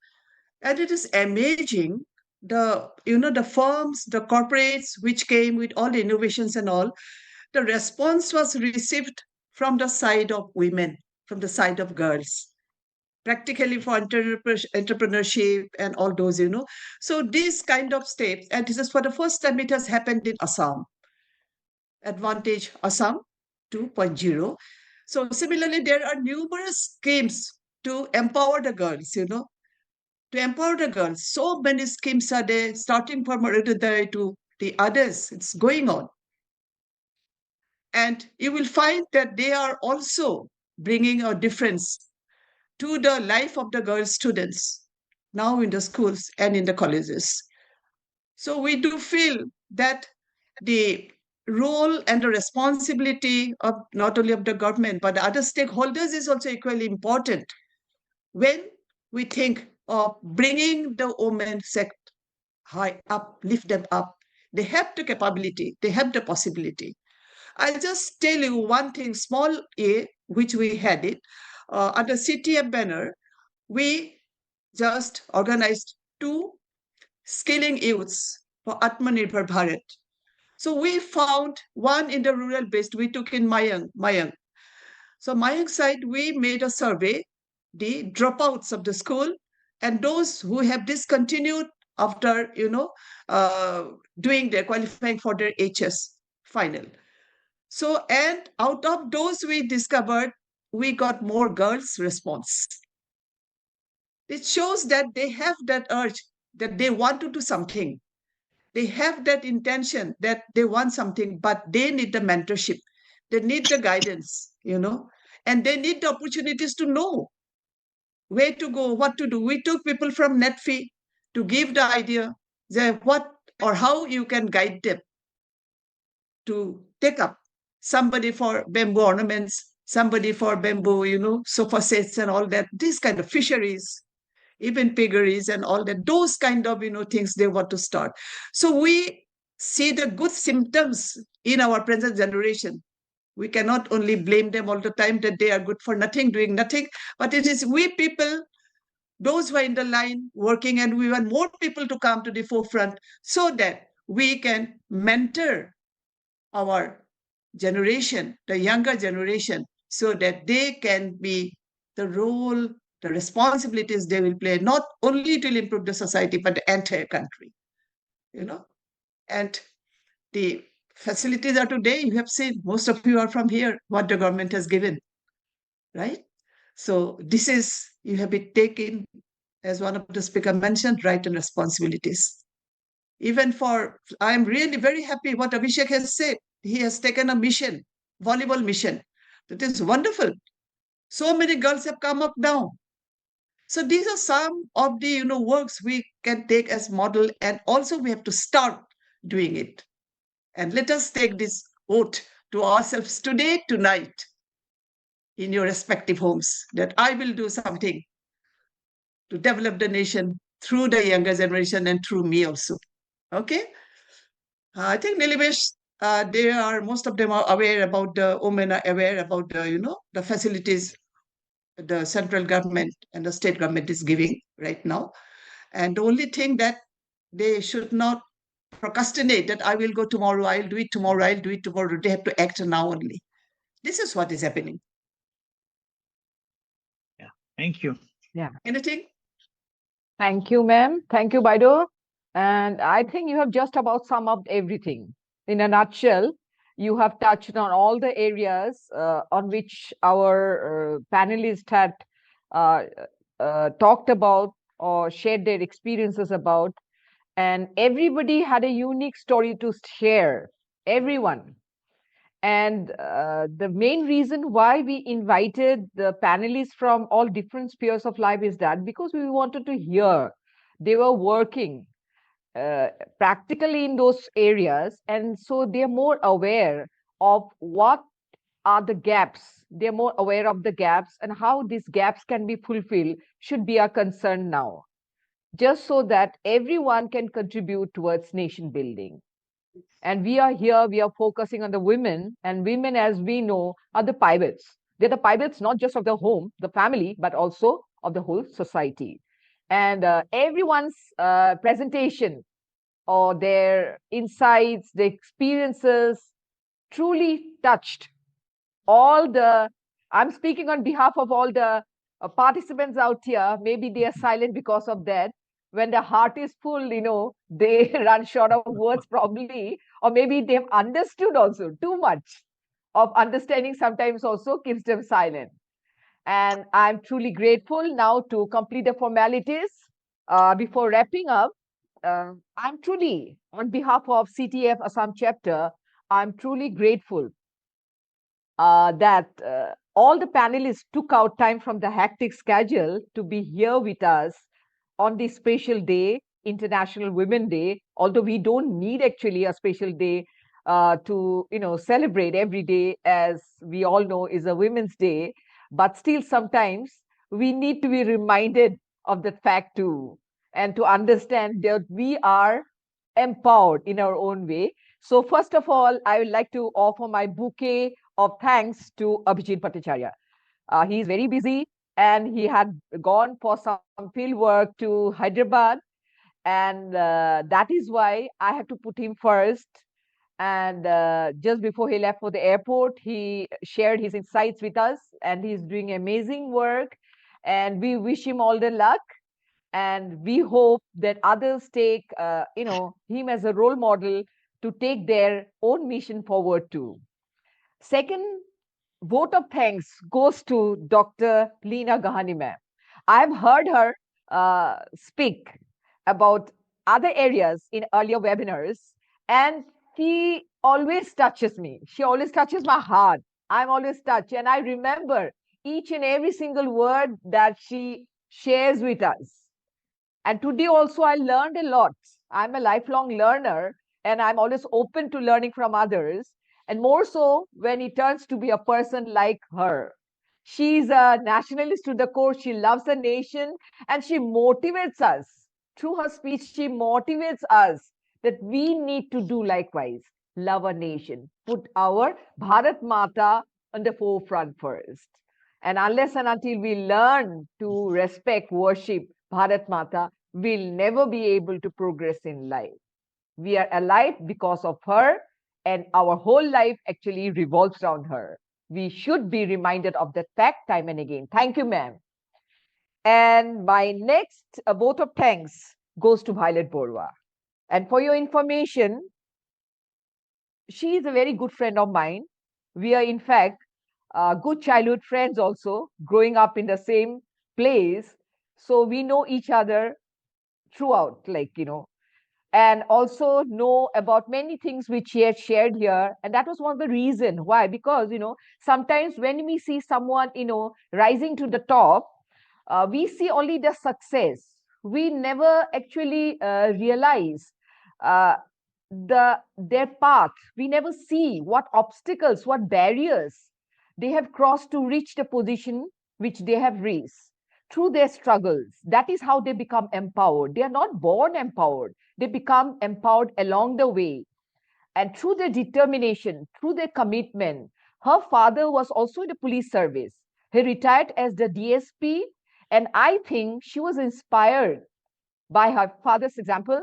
and it is amazing the firms, the corporates which came with all the innovations and all. The response was received from the side of women, from the side of girls, practically for entrepreneurship and all those. So these kind of steps, and this is for the first time it has happened in Assam. Advantage Assam 2.0. So similarly, there are numerous schemes to empower the girls. To empower the girls. So many schemes are there, starting from Arudodaya to the others. It's going on. And you will find that they are also bringing a difference to the life of the girl students now in the schools and in the colleges. So we do feel that the role and the responsibility of not only of the government but the other stakeholders is also equally important when we think of bringing the women sector high up, lift them up. They have the capability, they have the possibility. I'll just tell you one thing, small a, which we had it under CTEF banner. We just organized 2 skilling youths for Atmanirbhar Bharat. So we found one in the rural base. We took in Mayang. So Mayang side, we made a survey, the dropouts of the school and those who have discontinued after, doing their qualifying for their HS final. So, and out of those we discovered, we got more girls response. It shows that they have that urge, that they want to do something. They have that intention that they want something, but they need the mentorship. They need the guidance, and they need the opportunities to know where to go, what to do. We took people from NetFi to give the idea that what or how you can guide them to take up. Somebody for bamboo ornaments, somebody for bamboo, sofa sets and all that, these kind of fisheries, even piggeries and all that, those kind of, things they want to start. So we see the good symptoms in our present generation. We cannot only blame them all the time that they are good for nothing, doing nothing, but it is we people, those who are in the line working, and we want more people to come to the forefront so that we can mentor our generation, the younger generation, so that they can be the role, the responsibilities they will play, not only to improve the society, but the entire country, And the facilities are today, you have seen, most of you are from here, what the government has given, right? So this is, you have been taken, as one of the speaker mentioned, right and responsibilities. Even for, I am really very happy what Abhishek has said. He has taken a mission, volleyball mission. That is wonderful. So many girls have come up now. So these are some of the works we can take as model, and also we have to start doing it. And let us take this oath to ourselves today, tonight, in your respective homes, that I will do something to develop the nation through the younger generation and through me also. Okay? I think Nilimesh, they are, most of them are aware about the women, are aware about the, the facilities the central government and the state government is giving right now. And the only thing that they should not procrastinate, that I will go tomorrow, I'll do it tomorrow, I'll do it tomorrow. They have to act now only. This is what is happening. Yeah, thank you. Yeah. Anything? Thank you, ma'am. Thank you, Baido. And I think you have just about summed up everything. In a nutshell, you have touched on all the areas on which our panelists had talked about or shared their experiences about. And everybody had a unique story to share, everyone. And the main reason why we invited the panelists from all different spheres of life is that because we wanted to hear. They were working practically in those areas, and so they're more aware of what are the gaps. They're more aware of the gaps, and how these gaps can be fulfilled should be our concern now, just so that everyone can contribute towards nation building. And we are here, we are focusing on the women, and women, as we know, are the pivots. They're the pivots not just of the home, the family, but also of the whole society. And everyone's presentation or their insights, their experiences truly touched all the, I'm speaking on behalf of all the participants out here. Maybe they are silent because of that. When the heart is full, they run short of words probably, or maybe they've understood also too much of understanding sometimes also keeps them silent. And I'm truly grateful now to complete the formalities. Before wrapping up, I'm truly, on behalf of CTEF Assam chapter, I'm truly grateful that all the panelists took out time from the hectic schedule to be here with us on this special day, International Women Day. Although we don't need actually a special day to celebrate every day, as we all know is a Women's Day, but still sometimes we need to be reminded of that fact too, and to understand that we are empowered in our own way. So first of all, I would like to offer my bouquet of thanks to Abhijit Bhattacharya. He is very busy, and he had gone for some field work to Hyderabad, and that is why I had to put him first. And just before he left for the airport, he shared his insights with us, and he's doing amazing work, and we wish him all the luck. And we hope that others take, him as a role model to take their own mission forward too. Second vote of thanks goes to Dr. Leena Gahani ma'am. I've heard her speak about other areas in earlier webinars, and she always touches me. She always touches my heart. I'm always touched, and I remember each and every single word that she shares with us. And today also, I learned a lot. I'm a lifelong learner, and I'm always open to learning from others. And more so when it turns to be a person like her. She's a nationalist to the core. She loves the nation, and she motivates us. Through her speech, she motivates us that we need to do likewise. Love our nation. Put our Bharat Mata on the forefront first. And unless and until we learn to respect, worship Bharat Mata, we'll never be able to progress in life. We are alive because of her, and our whole life actually revolves around her. We should be reminded of that fact time and again. Thank you, ma'am. And my next vote of thanks goes to Violet Borwa. And for your information, she is a very good friend of mine. We are, in fact, good childhood friends also, growing up in the same place. So we know each other throughout, and also know about many things which he had shared here. And that was one of the reasons why, because, sometimes when we see someone, rising to the top, we see only the success. We never actually realize uh, their path. We never see what obstacles, what barriers they have crossed to reach the position which they have reached through their struggles. That is how they become empowered. They are not born empowered. They become empowered along the way. And through their determination, through their commitment, her father was also in the police service. He retired as the DSP. And I think she was inspired by her father's example.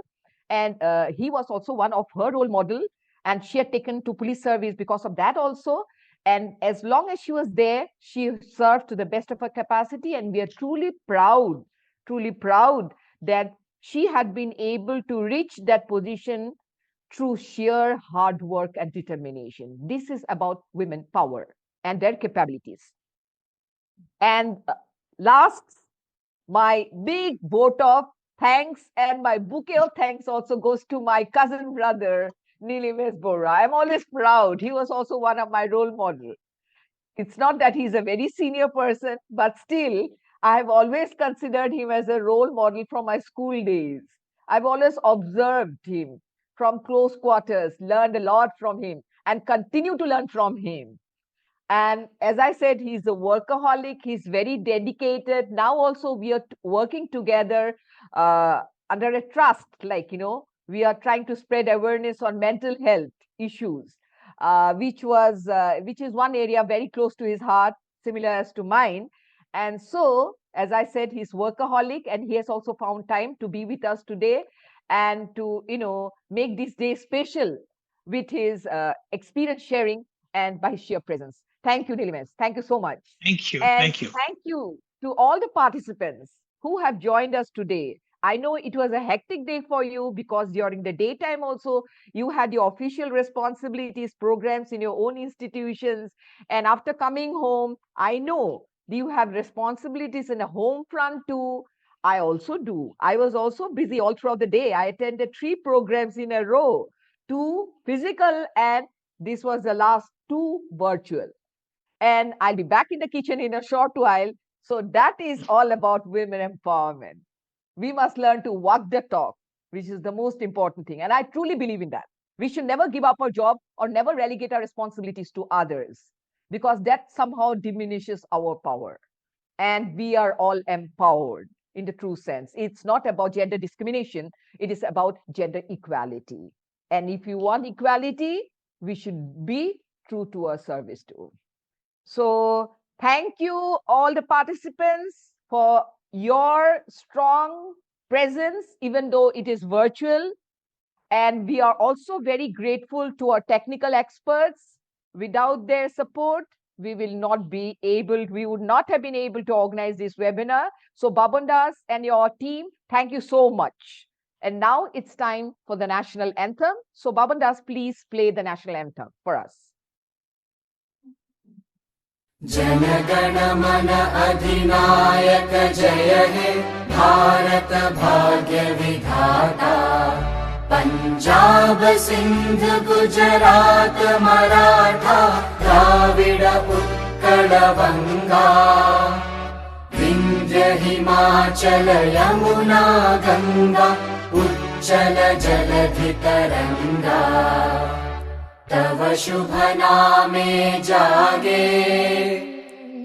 And he was also one of her role model. And she had taken to police service because of that also. And as long as she was there, she served to the best of her capacity. And we are truly proud that she had been able to reach that position through sheer hard work and determination. This is about women power and their capabilities. And last, my big vote of thanks and my bouquet of thanks also goes to my cousin brother, Nilimesh Bora. I'm always proud. He was also one of my role models. It's not that he's a very senior person, but still, I've always considered him as a role model from my school days. I've always observed him from close quarters, learned a lot from him, and continue to learn from him. And as I said, he's a workaholic. He's very dedicated. Now also we are working together under a trust, we are trying to spread awareness on mental health issues, which is one area very close to his heart, similar as to mine. And so, as I said, he's workaholic, and he has also found time to be with us today and to, make this day special with his experience sharing and by sheer presence. Thank you, Nilimesh. Thank you so much. Thank you. And Thank you. thank you to all the participants who have joined us today. I know it was a hectic day for you because during the daytime also, you had your official responsibilities, programs in your own institutions. And after coming home, I know you have responsibilities in the home front too. I also do. I was also busy all throughout the day. I attended 3 programs in a row, 2 physical, and this was the last 2 virtual. And I'll be back in the kitchen in a short while. So that is all about women empowerment. We must learn to walk the talk, which is the most important thing. And I truly believe in that. We should never give up our job or never relegate our responsibilities to others, because that somehow diminishes our power. And we are all empowered in the true sense. It's not about gender discrimination. It is about gender equality. And if you want equality, we should be true to our service too. So thank you all the participants for your strong presence, even though it is virtual. And we are also very grateful to our technical experts. Without their support, we would not have been able to organize this webinar. So Babandas and your team, thank you so much. And now it's time for the national anthem. So Babandas, please play the national anthem for us. जनगण मन अधिनायक जय हे भारत भाग्य विधाता पंजाब सिंध गुजरात मराठा द्राविड उत्कल बंगा विंध्य हिमाचल यमुना गंगा उच्चल जलधि तरंगा तव शुभ नामे जागे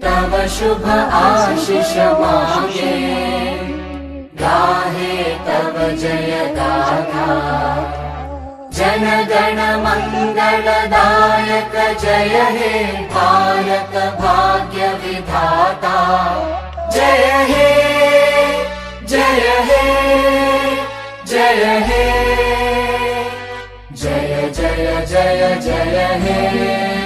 तव शुभ आशीष मांगे गाहे तव जय गाथा जन गण मंगलदायक जय हे भारत भाग्य विधाता जय हे जय हे जय हे जय जय जय जय हे